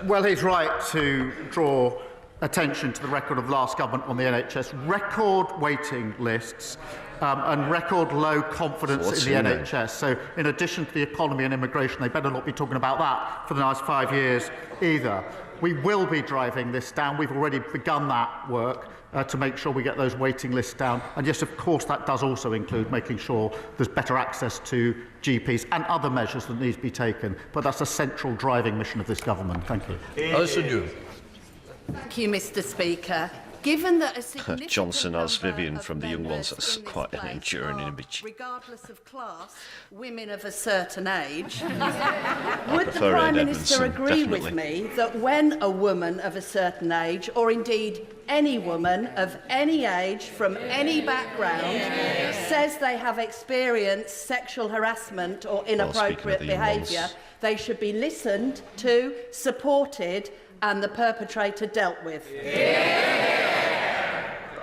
Well, he's right to draw attention to the record of last government on the NHS, record waiting lists and record low confidence in the NHS. So in addition to the economy and immigration, they better not be talking about that for the next 5 years either. We will be driving this down. We've already begun that work to make sure we get those waiting lists down. And yes, of course, that does also include making sure there's better access to GPs and other measures that need to be taken. But that's a central driving mission of this government. Thank you. Thank you, Mr. Speaker. Given that a significant Johnson as number Vivian of from The Young Ones, members that's in this quite an place enduring are, image. regardless of class, women of a certain age, would the prefer Prime Ed Minister Edmondson, agree definitely. with me that when a woman of a certain age, or indeed any woman of any age from any background, says they have experienced sexual harassment or inappropriate behaviour, they should be listened to, supported and the perpetrator dealt with?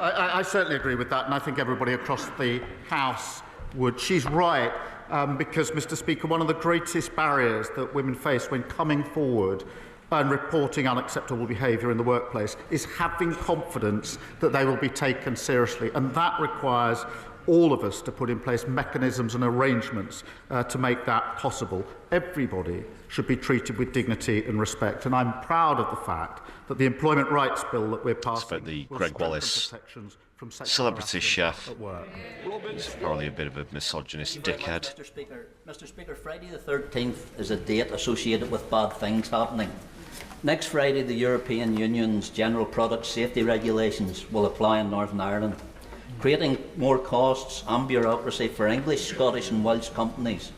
I certainly agree with that, and I think everybody across the House would. She's right, because, Mr. Speaker, one of the greatest barriers that women face when coming forward and reporting unacceptable behaviour in the workplace is having confidence that they will be taken seriously, and that requires all of us to put in place mechanisms and arrangements to make that possible. Everybody should be treated with dignity and respect, and I'm proud of the fact that the Employment Rights Bill that we're passing the Greg Wallace celebrity chef. He's probably a bit of a misogynist dickhead. Mr. Speaker, Friday the 13th is a date associated with bad things happening. Next Friday, the European Union's General Product Safety Regulations will apply in Northern Ireland, creating more costs and bureaucracy for English, Scottish and Welsh companies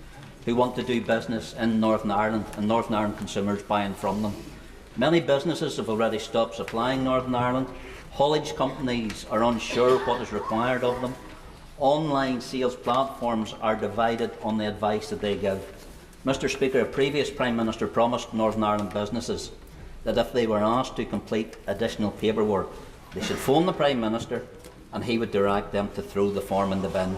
who want to do business in Northern Ireland and Northern Ireland consumers buying from them. Many businesses have already stopped supplying Northern Ireland. Haulage companies are unsure what is required of them. Online sales platforms are divided on the advice that they give. Mr. Speaker, a previous Prime Minister promised Northern Ireland businesses that if they were asked to complete additional paperwork, they should phone the Prime Minister and he would direct them to throw the form in the bin.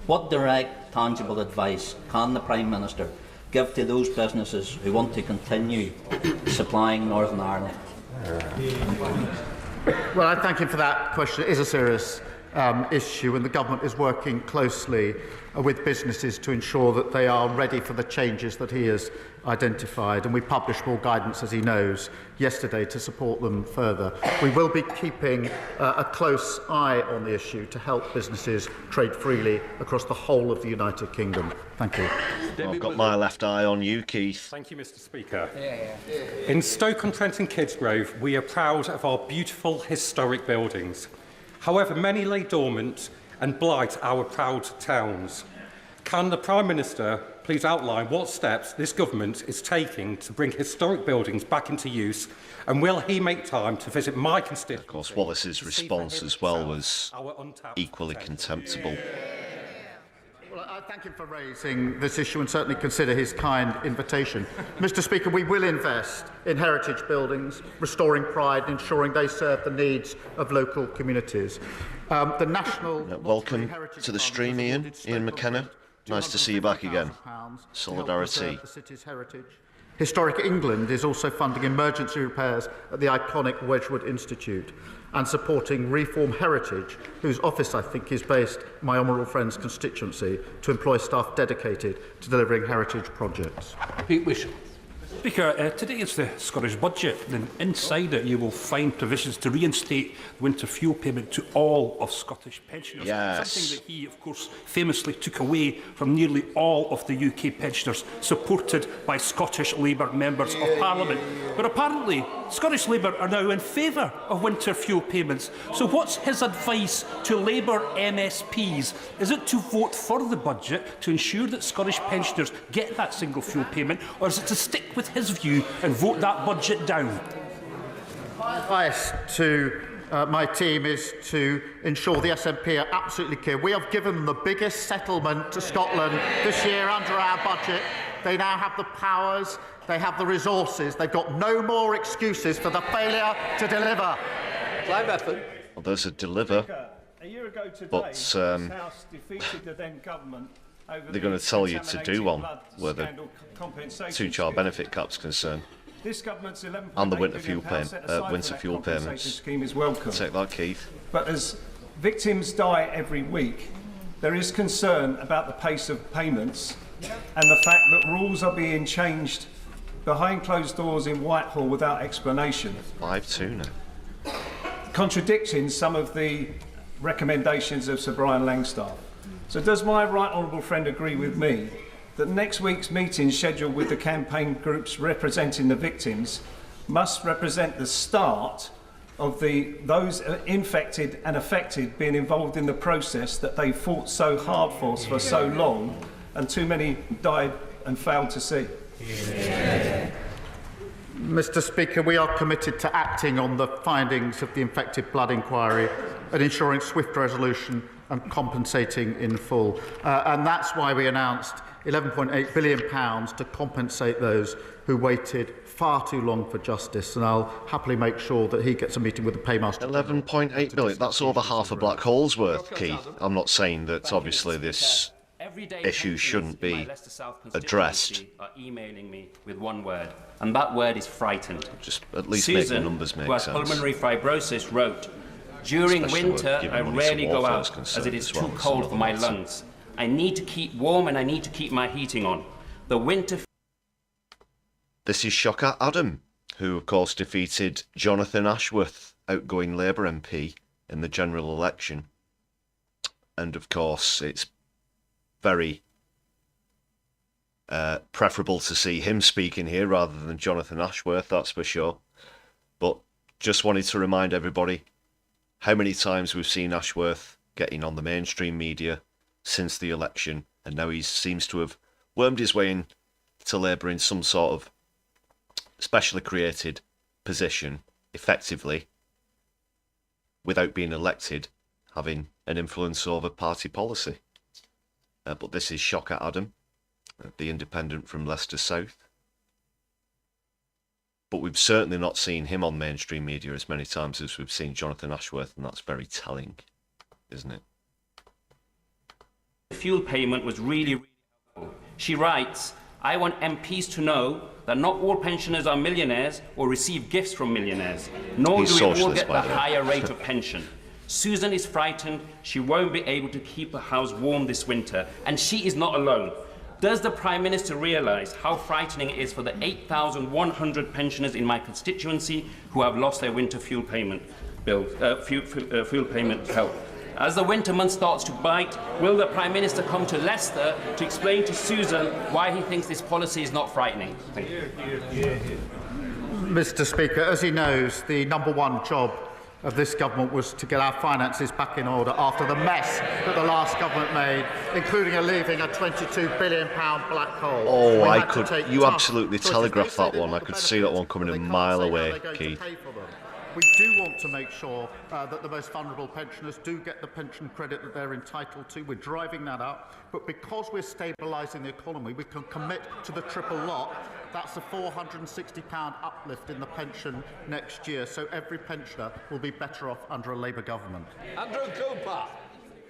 What direct, tangible advice can the Prime Minister give to those businesses who want to continue supplying Northern Ireland? Well, I thank him for that question. It is a serious issue, and the government is working closely with businesses to ensure that they are ready for the changes that he has identified, and we published more guidance, as he knows, yesterday to support them further. We will be keeping a close eye on the issue to help businesses trade freely across the whole of the United Kingdom. Thank you. Well, I've got my left eye on you, Keith. Thank you, Mr. Speaker. In Stoke-on-Trent and Kidsgrove, we are proud of our beautiful historic buildings. However, many lay dormant and blight our proud towns. Can the Prime Minister please outline what steps this government is taking to bring historic buildings back into use, and will he make time to visit my constituency? Of course, Wallace's response as well was equally contemptible. Well, I thank him for raising this issue and certainly consider his kind invitation. Mr. Speaker, we will invest in heritage buildings, restoring pride, ensuring they serve the needs of local communities. The national welcome to the stream, Ian McKenna. Nice to see you back again. Solidari-Tea. Historic England is also funding emergency repairs at the iconic Wedgwood Institute and supporting Reform Heritage, whose office I think is based in my honourable friend's constituency, to employ staff dedicated to delivering heritage projects. Speaker, today is the Scottish budget, and inside it you will find provisions to reinstate the winter fuel payment to all of Scottish pensioners. Yes. Something that he, of course, famously took away from nearly all of the UK pensioners, supported by Scottish Labour members of Parliament. But apparently, Scottish Labour are now in favour of winter fuel payments. So what's his advice to Labour MSPs? Is it to vote for the budget to ensure that Scottish pensioners get that single fuel payment, or is it to stick with his view and vote that budget down? My advice to my team is to ensure the SNP are absolutely clear. We have given them the biggest settlement to Scotland this year under our budget. They now have the powers, they have the resources, they've got no more excuses for the failure to deliver. Well, there's a deliver, but they're going to tell you to do one where the two-child benefit cap's concerned. And the winter fuel payments. Scheme is welcome. Take that, Keith. But as victims die every week, there is concern about the pace of payments and the fact that rules are being changed behind closed doors in Whitehall without explanation. 5-2 now. Contradicting some of the recommendations of Sir Brian Langstaff. So does my right honourable friend agree with me that next week's meeting scheduled with the campaign groups representing the victims must represent the start of those infected and affected being involved in the process that they fought so hard for so long and too many died and failed to see? Mr. Speaker, we are committed to acting on the findings of the infected blood inquiry and ensuring swift resolution and compensating in full. And that's why we announced £11.8 billion to compensate those who waited far too long for justice, and I'll happily make sure that he gets a meeting with the paymaster. 11.8 billion, that's over half a black hole's worth, Keith. I'm not saying that obviously this issues shouldn't be addressed. Are emailing me with one word, and that word is frightened. Just at least Susan, make the numbers make who has sense. pulmonary fibrosis, wrote, "During Especially winter, given I money rarely for go warfare out is concerned as it is as well too as cold some for other my matter. lungs. I need to keep warm and I need to keep my heating on. The winter." This is Shocker Adam, who of course defeated Jonathan Ashworth, outgoing Labour MP, in the general election. And of course, it's very preferable to see him speaking here rather than Jonathan Ashworth, that's for sure. But just wanted to remind everybody how many times we've seen Ashworth getting on the mainstream media since the election, and now he seems to have wormed his way in to Labour in some sort of specially created position, effectively, without being elected, having an influence over party policy. But this is Shocker Adam, the independent from Leicester South. But we've certainly not seen him on mainstream media as many times as we've seen Jonathan Ashworth, and that's very telling, isn't it? The fuel payment was really helpful. She writes, "I want MPs to know that not all pensioners are millionaires or receive gifts from millionaires, nor He's do we all socialist, get the by the way. higher rate of pension. Susan is frightened she won't be able to keep her house warm this winter, and she is not alone. Does the Prime Minister realise how frightening it is for the 8,100 pensioners in my constituency who have lost their winter fuel payment fuel payment help? As the winter month starts to bite, will the Prime Minister come to Leicester to explain to Susan why he thinks this policy is not frightening?" Thank you. Mr. Speaker, as he knows, the #1 job of this government was to get our finances back in order after the mess that the last government made, including leaving a £22 billion black hole. Oh, We I had to could. take You tough absolutely choices. telegraphed They say that they one. I want could the see that one benefits, coming but a they can't mile say how away, they're going to Keith. pay for them. We do want to make sure that the most vulnerable pensioners do get the pension credit that they're entitled to. We're driving that up. But because we're stabilising the economy, we can commit to the triple lock. That's a £460 uplift in the pension next year. So every pensioner will be better off under a Labour government. Andrew Cooper.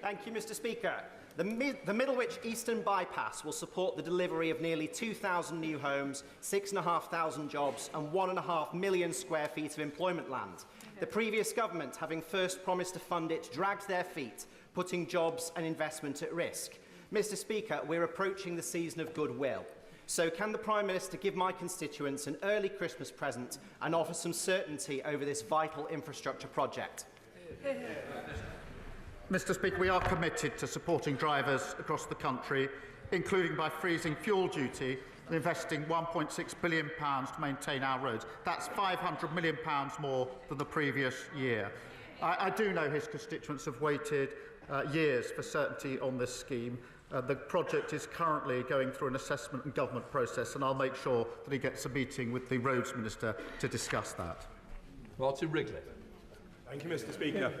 Thank you, Mr. Speaker. The Middlewich Eastern Bypass will support the delivery of nearly 2,000 new homes, 6,500 jobs and 1.5 million square feet of employment land. The previous government, having first promised to fund it, dragged their feet, putting jobs and investment at risk. Mr. Speaker, we're approaching the season of goodwill. So can the Prime Minister give my constituents an early Christmas present and offer some certainty over this vital infrastructure project? Mr. Speaker, we are committed to supporting drivers across the country, including by freezing fuel duty and investing £1.6 billion to maintain our roads. That's £500 million more than the previous year. I do know his constituents have waited years for certainty on this scheme. The project is currently going through an assessment and government process, and I'll make sure that he gets a meeting with the Roads Minister to discuss that. Martin Wrigley. Thank you, Mr. Speaker.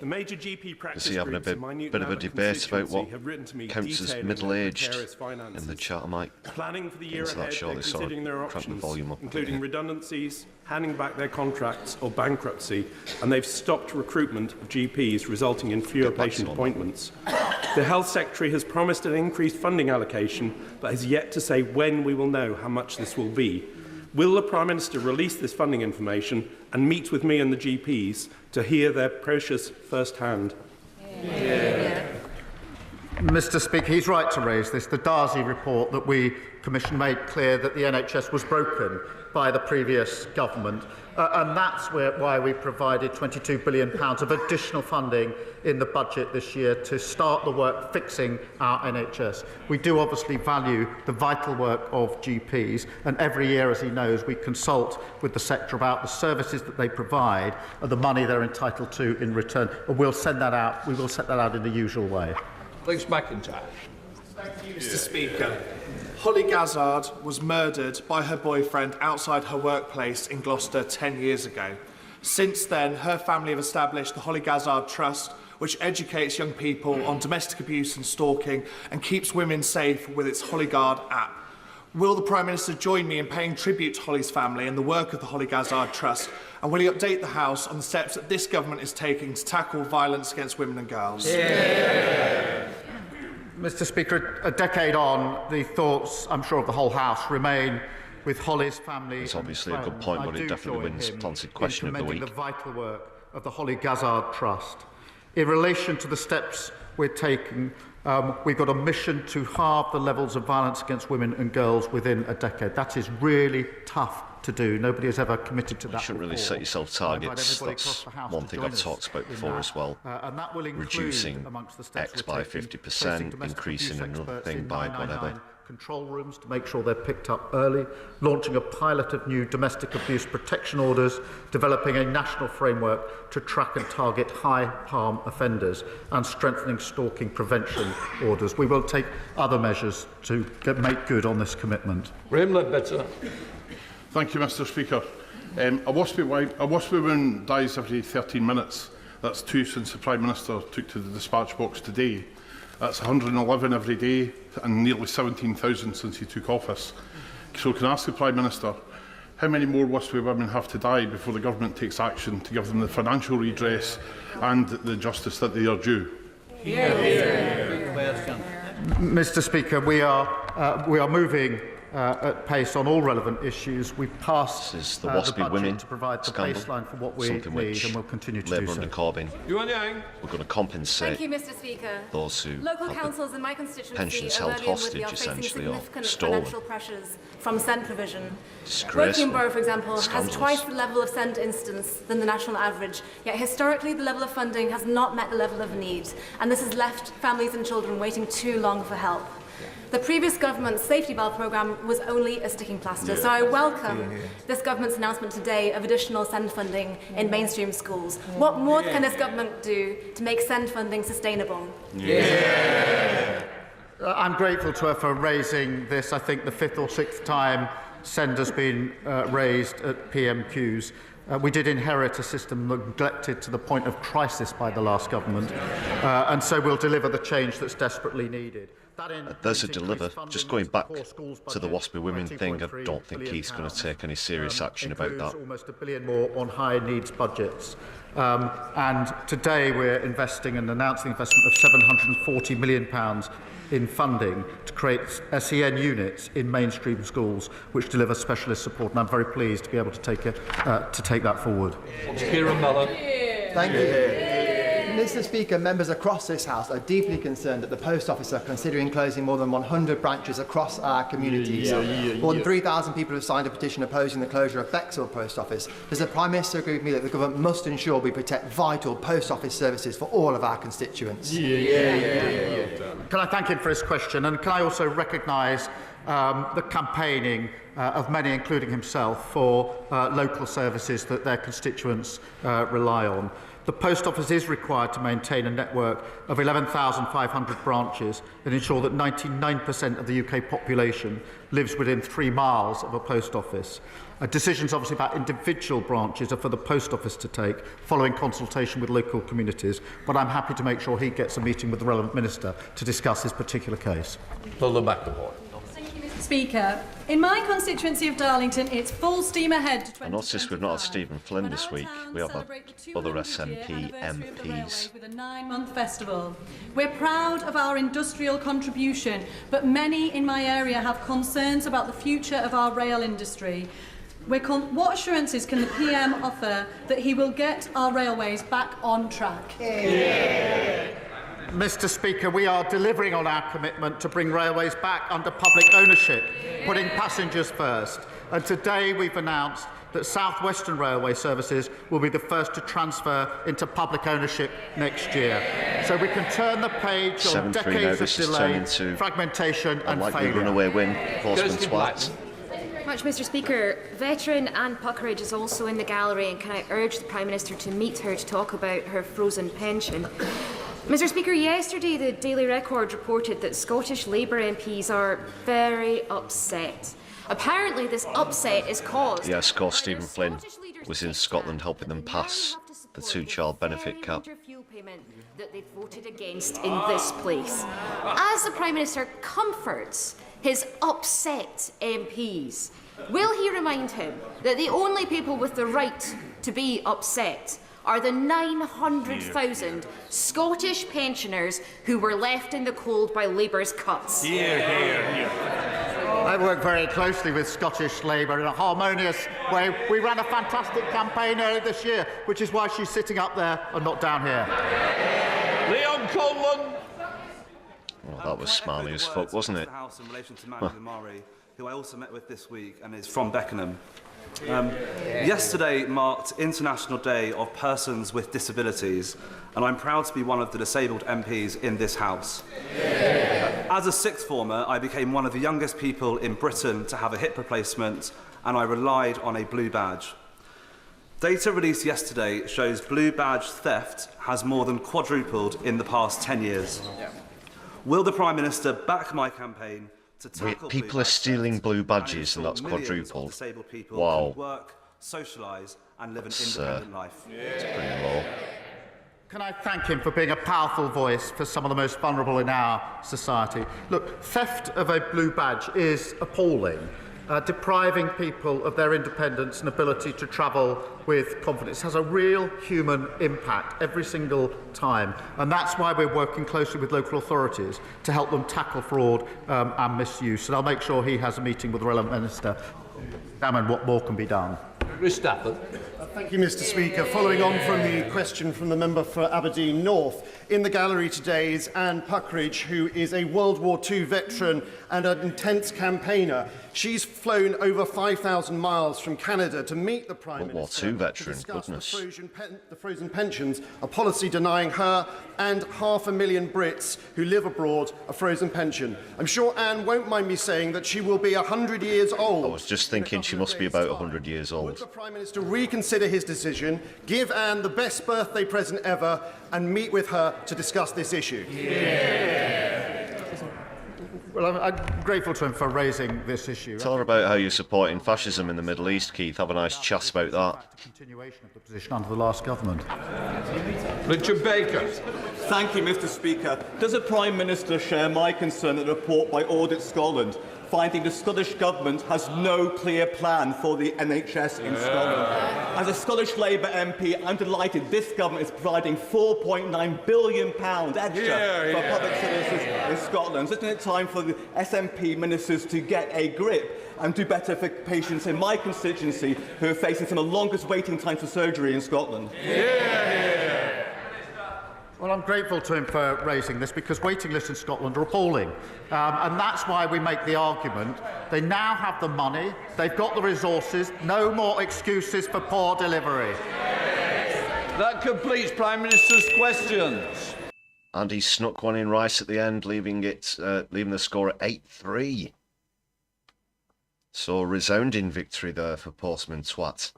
The major GP practice Is he having a groups in my bit of a Newton debate about constituency what have written to me counts as detailing middle-aged their precarious finances. in the chat? I might Planning for the year into that ahead, shortly. they're Sorry, considering their crank the options, volume up a bit including here. redundancies, handing back their contracts or bankruptcy, and they've stopped recruitment of GPs, resulting in fewer patient appointments. The Health Secretary has promised an increased funding allocation, but has yet to say when we will know how much this will be. Will the Prime Minister release this funding information and meet with me and the GPs to hear their precious first-hand? Mr. Speaker, he's right to raise this. The Darzi report that we commissioned made clear that the NHS was broken by the previous government, and that's why we provided £22 billion of additional funding in the budget this year to start the work fixing our NHS. We do obviously value the vital work of GPs, and every year, as he knows, we consult with the sector about the services that they provide and the money they're entitled to in return. And we'll send that out. We will set that out in the usual way. Thanks, McIntyre. Thank you, Mr. Speaker. Holly Gazzard was murdered by her boyfriend outside her workplace in Gloucester 10 years ago. Since then, her family have established the Holly Gazzard Trust, which educates young people on domestic abuse and stalking and keeps women safe with its Hollyguard app. Will the Prime Minister join me in paying tribute to Holly's family and the work of the Holly Gazzard Trust? And will he update the House on the steps that this government is taking to tackle violence against women and girls? Mr. Speaker, a decade on, the thoughts, I'm sure, of the whole House remain with Holly's family. It's obviously a good point, but it definitely wins Planted Question of the Week. The vital work of the Holly Gazzard Trust. In relation to the steps we're taking, we've got a mission to halve the levels of violence against women and girls within a decade. That is really tough to do. Nobody has ever committed to that. You shouldn't really set yourself targets. That's one thing I've talked about before as well. And that will include, reducing amongst the steps X by 50%, increasing another thing by whatever. Control rooms to make sure they're picked up early, launching a pilot of new domestic abuse protection orders, developing a national framework to track and target high harm offenders, and strengthening stalking prevention orders. We will take other measures to make good on this commitment. Graham Ledbetter. Thank you, Mr. Speaker. A WASPy woman dies every 13 minutes. That's 2 since the Prime Minister took to the dispatch box today. That's 111 every day and nearly 17,000 since he took office. So can I ask the Prime Minister, how many more WASPy women have to die before the government takes action to give them the financial redress and the justice that they are due? Mr. Speaker, we are moving at pace on all relevant issues. We've passed the WASPy women to provide the scandal, baseline for what we need, and we'll continue to Labour do so. under Corbyn, we're going to compensate Thank you, Mr. Speaker. those who Local have councils in my constituency pensions are held early in with hostage, are facing essentially, or significant stolen. financial pressures from SEND provision. Disgraceful. Woking Borough, for example, Scandalous. has twice the level of SEND instance than the national average, yet historically the level of funding has not met the level of need, and this has left families and children waiting too long for help. The previous government's safety valve programme was only a sticking plaster, so I welcome this government's announcement today of additional SEND funding in mainstream schools. What more can this government do to make SEND funding sustainable? I'm grateful to her for raising this. I think the 5th or 6th time SEND has been raised at PMQs. We did inherit a system neglected to the point of crisis by the last government, and so we'll deliver the change that's desperately needed. There's a deliver. Just going back to the WASPy women thing, I don't think Keith's going to take any serious action about that. Almost £1 billion more on high needs budgets. And today we're investing and announcing investment of £740 million in funding to create SEN units in mainstream schools which deliver specialist support, and I'm very pleased to be able to take that forward. Thank you. Mr. Speaker, members across this House are deeply concerned that the Post Office are considering closing more than 100 branches across our communities. More than 3,000 people have signed a petition opposing the closure of Bexhill Post Office. Does the Prime Minister agree with me that the government must ensure we protect vital post office services for all of our constituents? Can I thank him for his question, and can I also recognise the campaigning of many, including himself, for local services that their constituents rely on. The Post Office is required to maintain a network of 11,500 branches and ensure that 99% of the UK population lives within 3 miles of a post office. Decisions obviously about individual branches are for the Post Office to take following consultation with local communities, but I'm happy to make sure he gets a meeting with the relevant minister to discuss his particular case. Speaker, in my constituency of Darlington, it's full steam ahead to 2025. I noticed we've not had Stephen Flynn this week. We have other SNP MPs. With a 9-month festival. We're proud of our industrial contribution, but many in my area have concerns about the future of our rail industry. What assurances can the PM offer that he will get our railways back on track? Mr. Speaker, we are delivering on our commitment to bring railways back under public ownership, putting passengers first. And today we've announced that South Western Railway services will be the first to transfer into public ownership next year. So we can turn the page on decades of delay, fragmentation and failure. Runaway win, horseman twats. Much, Mr. Speaker. Veteran Anne Puckeridge is also in the gallery, and can I urge the Prime Minister to meet her to talk about her frozen pension? Mr. Speaker, yesterday the Daily Record reported that Scottish Labour MPs are very upset. Apparently this upset is caused... Yeah, Scott Stephen Flynn was in Scotland helping them pass the 2-child benefit cap. ...that they voted against in this place. As the Prime Minister comforts his upset MPs, will he remind him that the only people with the right to be upset are the 900,000 Scottish pensioners who were left in the cold by Labour's cuts. I work very closely with Scottish Labour in a harmonious way. We ran a fantastic campaign earlier this year, which is why she's sitting up there and not down here. Leon Cullen. Well, that was smarmy as fuck, wasn't it? House in relation to Mandy Damari, who I also met with this week and is from Beckenham. Yesterday marked International Day of Persons with Disabilities, and I'm proud to be one of the disabled MPs in this House. As a sixth former, I became one of the youngest people in Britain to have a hip replacement, and I relied on a blue badge. Data released yesterday shows blue badge theft has more than quadrupled in the past 10 years. Will the Prime Minister back my campaign to tackle people are stealing blue badges and that's quadrupled? Wow. Work, socialise and live an independent life. It's pretty low. Can I thank him for being a powerful voice for some of the most vulnerable in our society? Look, theft of a blue badge is appalling, depriving people of their independence and ability to travel with confidence. It has a real human impact every single time, and that's why we're working closely with local authorities to help them tackle fraud and misuse. And I'll make sure he has a meeting with the relevant minister to examine what more can be done. Thank you, Mr. Speaker. Following on from the question from the member for Aberdeen North, in the gallery today is Anne Puckridge, who is a World War II veteran and an intense campaigner. She's flown over 5,000 miles from Canada to meet the Prime Minister World War II veteran, to discuss goodness. the frozen pensions, a policy denying her and 500,000 Brits who live abroad a frozen pension. I'm sure Anne won't mind me saying that she will be 100 years old. I was just thinking she must be about 100 years old. Would the Prime Minister reconsider his decision, give Anne the best birthday present ever, and meet with her to discuss this issue? Well, I'm grateful to him for raising this issue. Tell her about how you're supporting fascism in the Middle East, Keith. Have a nice chat about that. Continuation of the position under the last government. Richard Baker. Thank you, Mr. Speaker. Does the Prime Minister share my concern at the report by Audit Scotland, finding the Scottish Government has no clear plan for the NHS in Scotland? As a Scottish Labour MP, I'm delighted this government is providing £4.9 billion extra for public services in Scotland. Isn't it time for the SNP ministers to get a grip and do better for patients in my constituency who are facing some of the longest waiting times for surgery in Scotland? Well, I'm grateful to him for raising this because waiting lists in Scotland are appalling. And that's why we make the argument. They now have the money, they've got the resources, no more excuses for poor delivery. That completes Prime Minister's questions. And he snuck one in right at the end, leaving the score at 8-3. So a resounding victory there for Postman Twat.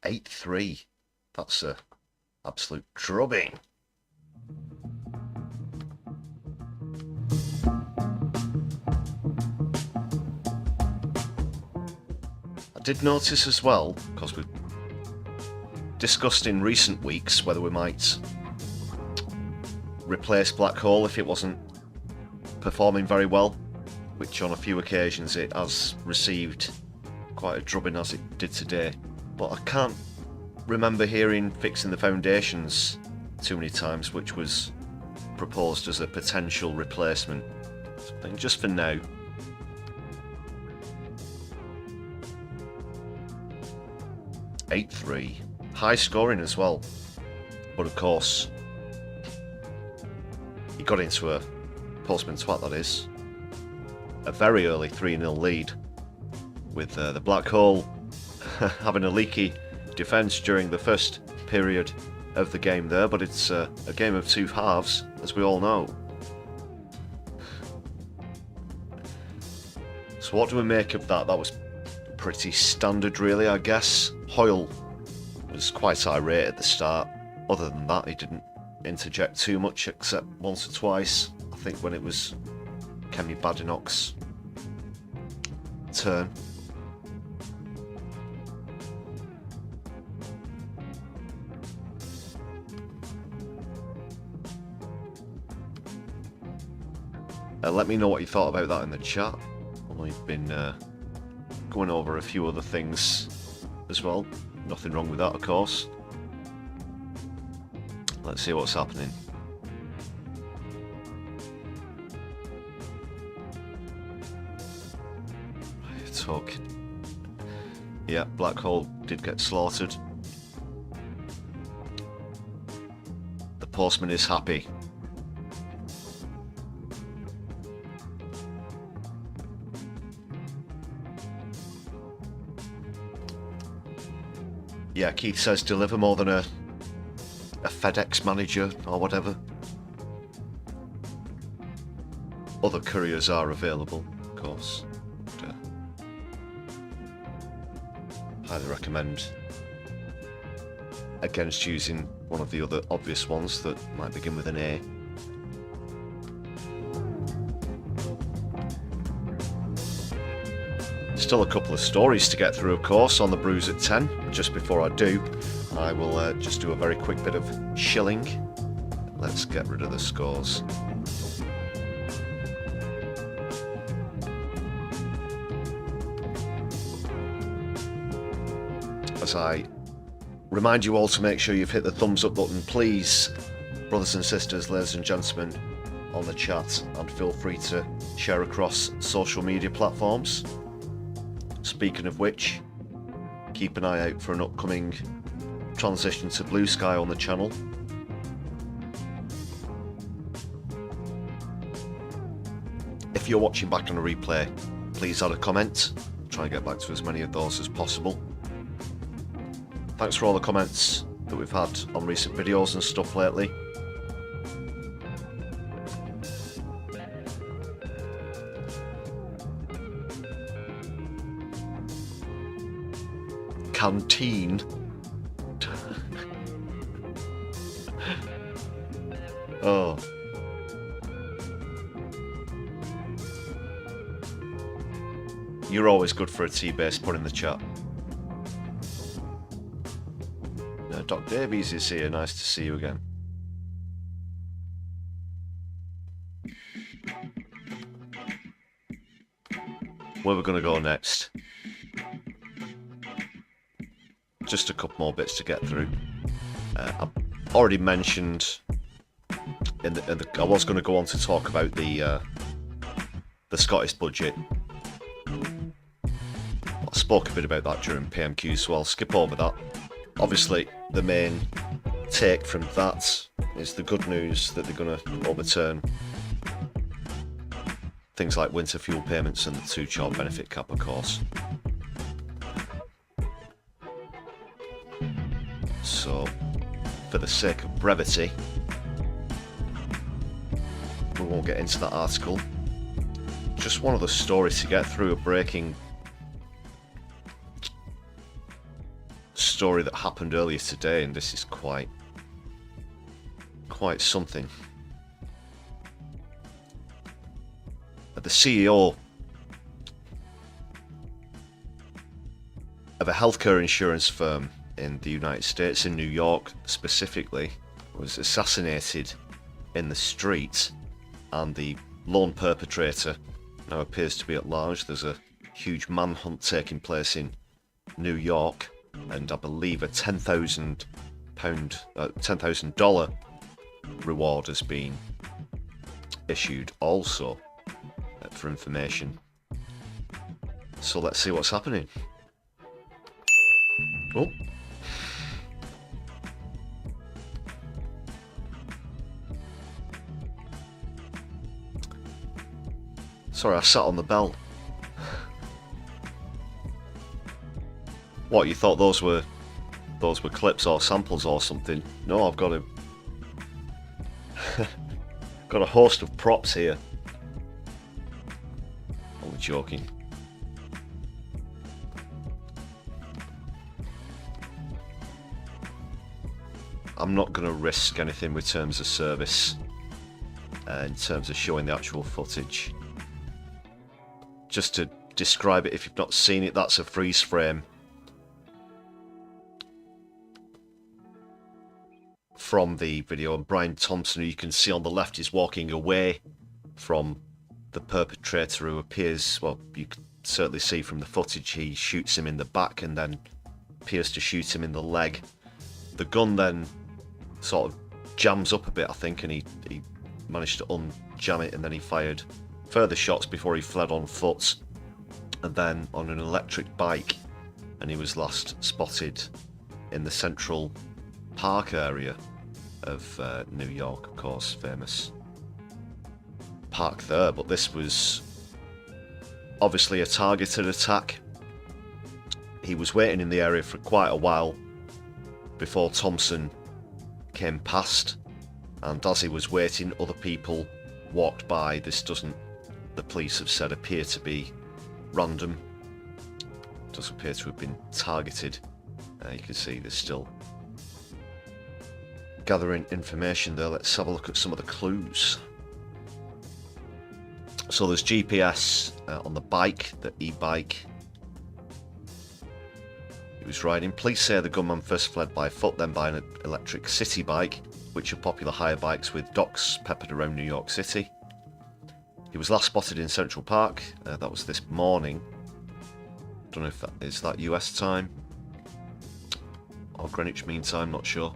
(8-3). That's a absolute drubbing. I did notice as well, because we've discussed in recent weeks whether we might replace Black Hole if it wasn't performing very well, which on a few occasions it has received quite a drubbing as it did today. But I can't remember hearing Fixing the Foundations too many times, which was proposed as a potential replacement. So I think just for now. (8-3). High scoring as well. But of course, he got into a Postman Twat, that is. A very early 3-0 lead, with the Black Hole having a leaky defence during the first period of the game there, but it's a game of two halves, as we all know. So what do we make of that? That was pretty standard, really, I guess. Hoyle was quite irate at the start. Other than that, he didn't interject too much, except once or twice, I think when it was Kemi Badenoch's turn. Let me know what you thought about that in the chat. Only been going over a few other things as well. Nothing wrong with that, of course. Let's see what's happening. Talking. Yeah, Black Hole did get slaughtered. The postman is happy. Yeah, Keith says deliver more than a FedEx manager or whatever. Other couriers are available, of course. Highly recommend against using one of the other obvious ones that might begin with an A. Still a couple of stories to get through, of course, on the Brews at 10. Just before I do, I will just do a very quick bit of shilling. Let's get rid of the scores. As I remind you all to make sure you've hit the thumbs up button, please, brothers and sisters, ladies and gentlemen, on the chat, and feel free to share across social media platforms. Speaking of which, keep an eye out for an upcoming transition to Blue Sky on the channel. If you're watching back on a replay, please add a comment. Try and get back to as many of those as possible. Thanks for all the comments that we've had on recent videos and stuff lately. Canteen. Oh. You're always good for a tea-based put in the chat. Doc Davies is here, nice to see you again. Where we're going to go next? Just a couple more bits to get through. I've already mentioned, I was going to go on to talk about the Scottish budget. I spoke a bit about that during PMQ, so I'll skip over that. Obviously, the main take from that is the good news that they're going to overturn things like winter fuel payments and the 2-child benefit cap, of course. So, for the sake of brevity, we won't get into that article. Just one of the stories to get through, a breaking story that happened earlier today, and this is quite something. The CEO of a healthcare insurance firm in the United States, in New York specifically, was assassinated in the street, and the lone perpetrator now appears to be at large. There's a huge manhunt taking place in New York, and I believe a $10,000 reward has been issued also for information. So let's see what's happening. Oh. Sorry, I sat on the bell. What, you thought those were clips or samples or something? No, I've got a got a host of props here. I'm joking. I'm not going to risk anything with terms of service in terms of showing the actual footage. Just to describe it, if you've not seen it, that's a freeze frame from the video, and Brian Thompson, who you can see on the left, is walking away from the perpetrator, who appears, well, you can certainly see from the footage, he shoots him in the back and then appears to shoot him in the leg. The gun then sort of jams up a bit, I think, and he managed to unjam it, and then he fired further shots before he fled on foot and then on an electric bike, and he was last spotted in the Central Park area of New York, of course, famous park there. But this was obviously a targeted attack. He was waiting in the area for quite a while before Thompson came past, and as he was waiting, other people walked by. This doesn't, the police have said, appear to be random. It does appear to have been targeted. You can see there's still gathering information there. Let's have a look at some of the clues. So there's GPS on the bike, the e-bike he was riding. Police say the gunman first fled by foot, then by an electric city bike, which are popular hire bikes with docks peppered around New York City. He was last spotted in Central Park. That was this morning. Don't know if that is that US time or Greenwich Mean Time, not sure.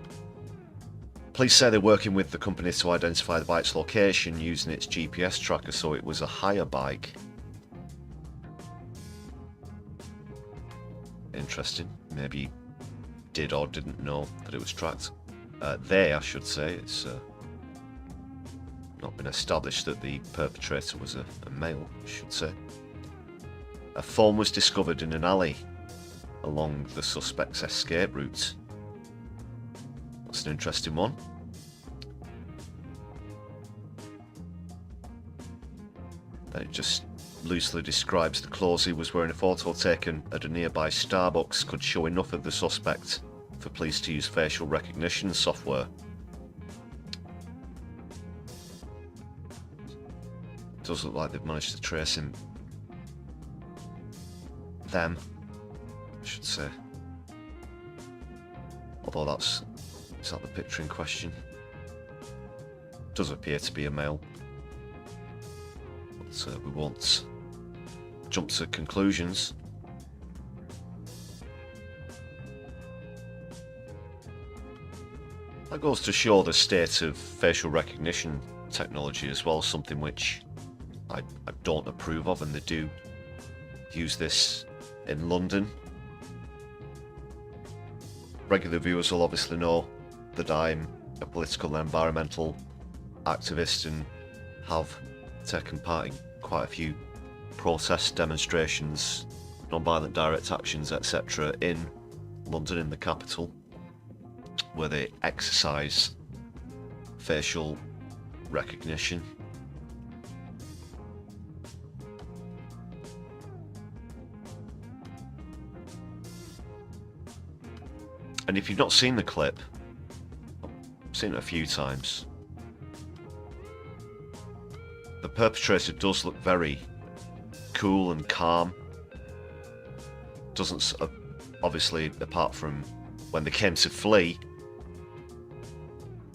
Police say they're working with the company to identify the bike's location using its GPS tracker, so it was a hire bike. Interesting. Maybe did or didn't know that it was tracked. I should say. It's not been established that the perpetrator was a male, I should say. A phone was discovered in an alley along the suspect's escape route. That's an interesting one. Then it just loosely describes the clothes he was wearing. A photo taken at a nearby Starbucks could show enough of the suspect for police to use facial recognition software. It does look like they've managed to trace him. Them, I should say. Although is that the picture in question? Does appear to be a male. But we won't jump to conclusions. That goes to show the state of facial recognition technology as well, something which I don't approve of, and they do use this in London. Regular viewers will obviously know that I'm a political and environmental activist and have taken part in quite a few protests, demonstrations, non-violent direct actions, etc. in London, in the capital, where they exercise facial recognition. And if you've not seen the clip, I've seen it a few times, the perpetrator does look very cool and calm. Doesn't, obviously, apart from when they came to flee,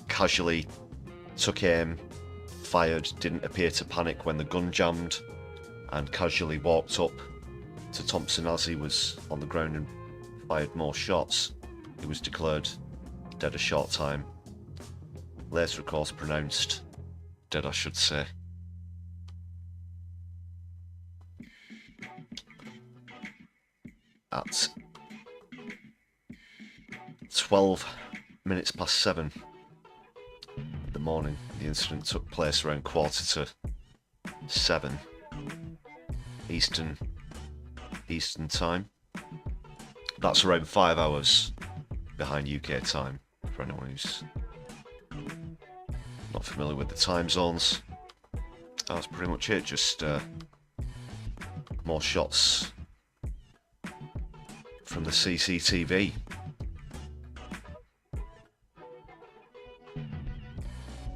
casually took aim, fired, didn't appear to panic when the gun jammed, and casually walked up to Thompson as he was on the ground and fired more shots. He was declared dead a short time later, of course, pronounced dead, I should say. At 12 minutes past 7 in the morning, the incident took place around 7:15 Eastern time. That's around 5 hours behind UK time, for anyone who's not familiar with the time zones. That's pretty much it, just more shots from the CCTV.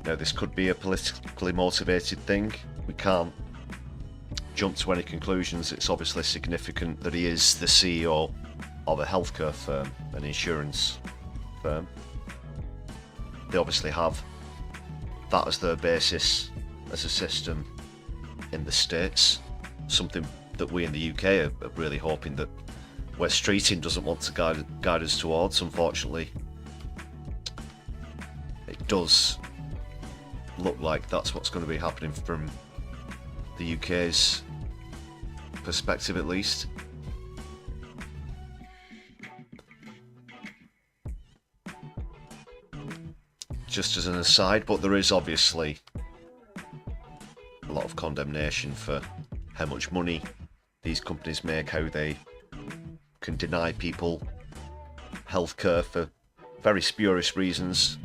Now, this could be a politically motivated thing. We can't jump to any conclusions. It's obviously significant that he is the CEO of a healthcare firm, an insurance firm. They obviously have that as their basis as a system in the States, something that we in the UK are really hoping that West Streeting doesn't want to guide us towards, unfortunately. It does look like that's what's going to be happening from the UK's perspective, at least. Just as an aside, but there is obviously a lot of condemnation for how much money these companies make, how they can deny people healthcare for very spurious reasons.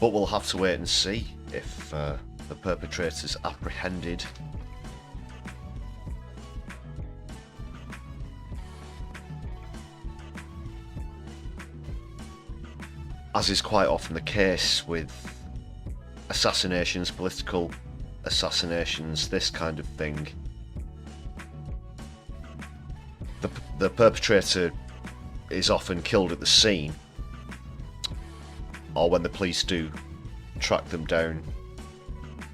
But we'll have to wait and see if the perpetrators apprehended. As is quite often the case with assassinations, political assassinations, this kind of thing, the perpetrator is often killed at the scene, or when the police do track them down,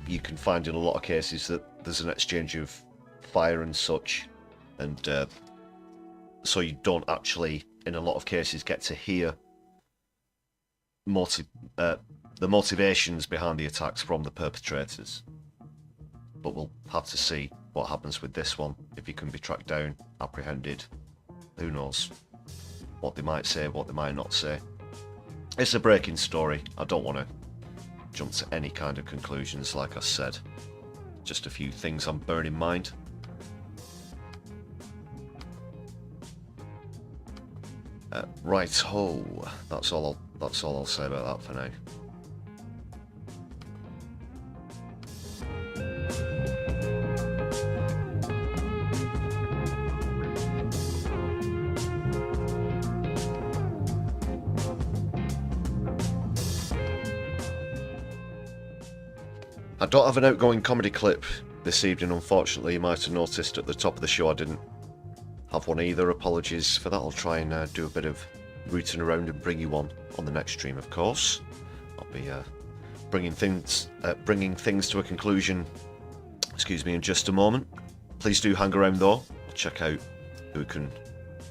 you can find in a lot of cases that there's an exchange of fire and such, and so you don't actually, in a lot of cases, get to hear the motivations behind the attacks from the perpetrators. But we'll have to see what happens with this one, if he can be tracked down, apprehended. Who knows what they might say, what they might not say. It's a breaking story. I don't want to jump to any kind of conclusions, like I said. Just a few things I'm bearing in mind. Right-ho. That's all I'll say about that for now. I don't have an outgoing comedy clip this evening, unfortunately. You might have noticed at the top of the show I didn't have one either. Apologies for that. I'll try and do a bit of rooting around and bring you one on the next stream, of course. I'll be bringing things to a conclusion, excuse me, in just a moment. Please do hang around though. I'll check out who we can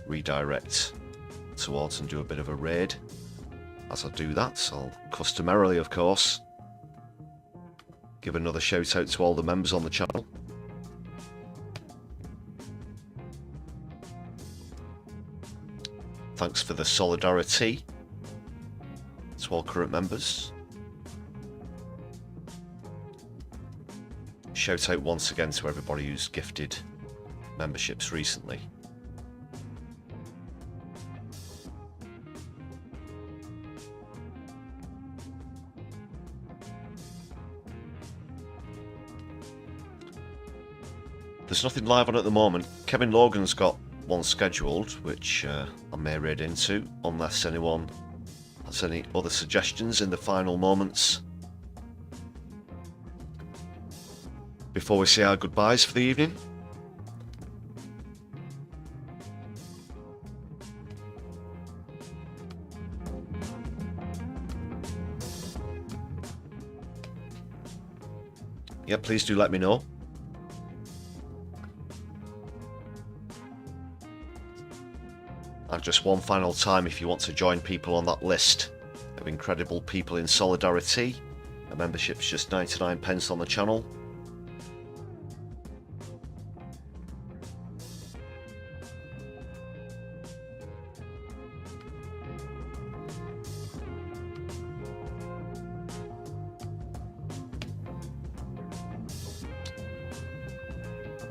redirect towards and do a bit of a raid. As I do that, I'll customarily, of course, give another shout out to all the members on the channel. Thanks for the Solidari-Tea to all current members. Shout out once again to everybody who's gifted memberships recently. There's nothing live on at the moment. Kevin Logan's got one scheduled, which I may raid into, unless anyone has any other suggestions in the final moments before we say our goodbyes for the evening. Yeah, please do let me know. And just one final time, if you want to join people on that list of incredible people in Solidari-Tea, a membership's just 99p on the channel.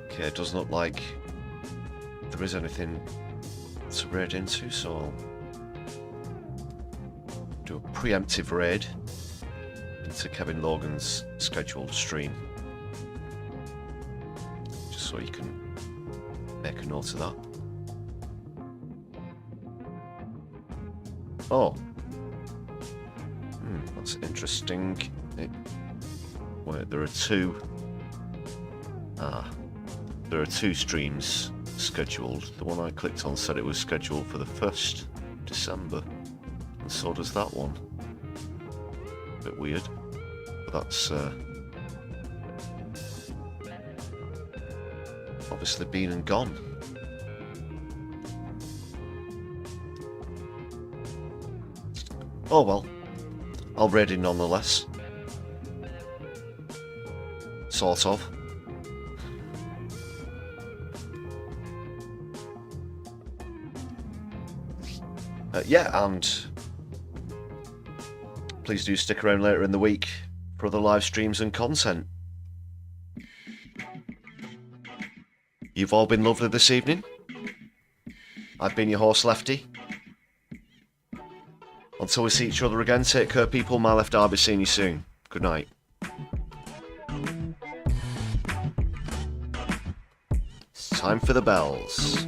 Okay, it doesn't look like there is anything to raid into, so I'll do a preemptive raid into Kevin Logan's scheduled stream, just so you can make a note of that. Oh, that's interesting. Wait, there are two. There are two streams scheduled. The one I clicked on said it was scheduled for the 1st December, and so does that one. A bit weird, but that's obviously been and gone. Oh well, I'll read it nonetheless. Sort of. Yeah, and please do stick around later in the week for other live streams and content. You've all been lovely this evening. I've been your host, Lefty. Until we see each other again, take care, people. My left, I'll be seeing you soon. Good night. It's time for the bells.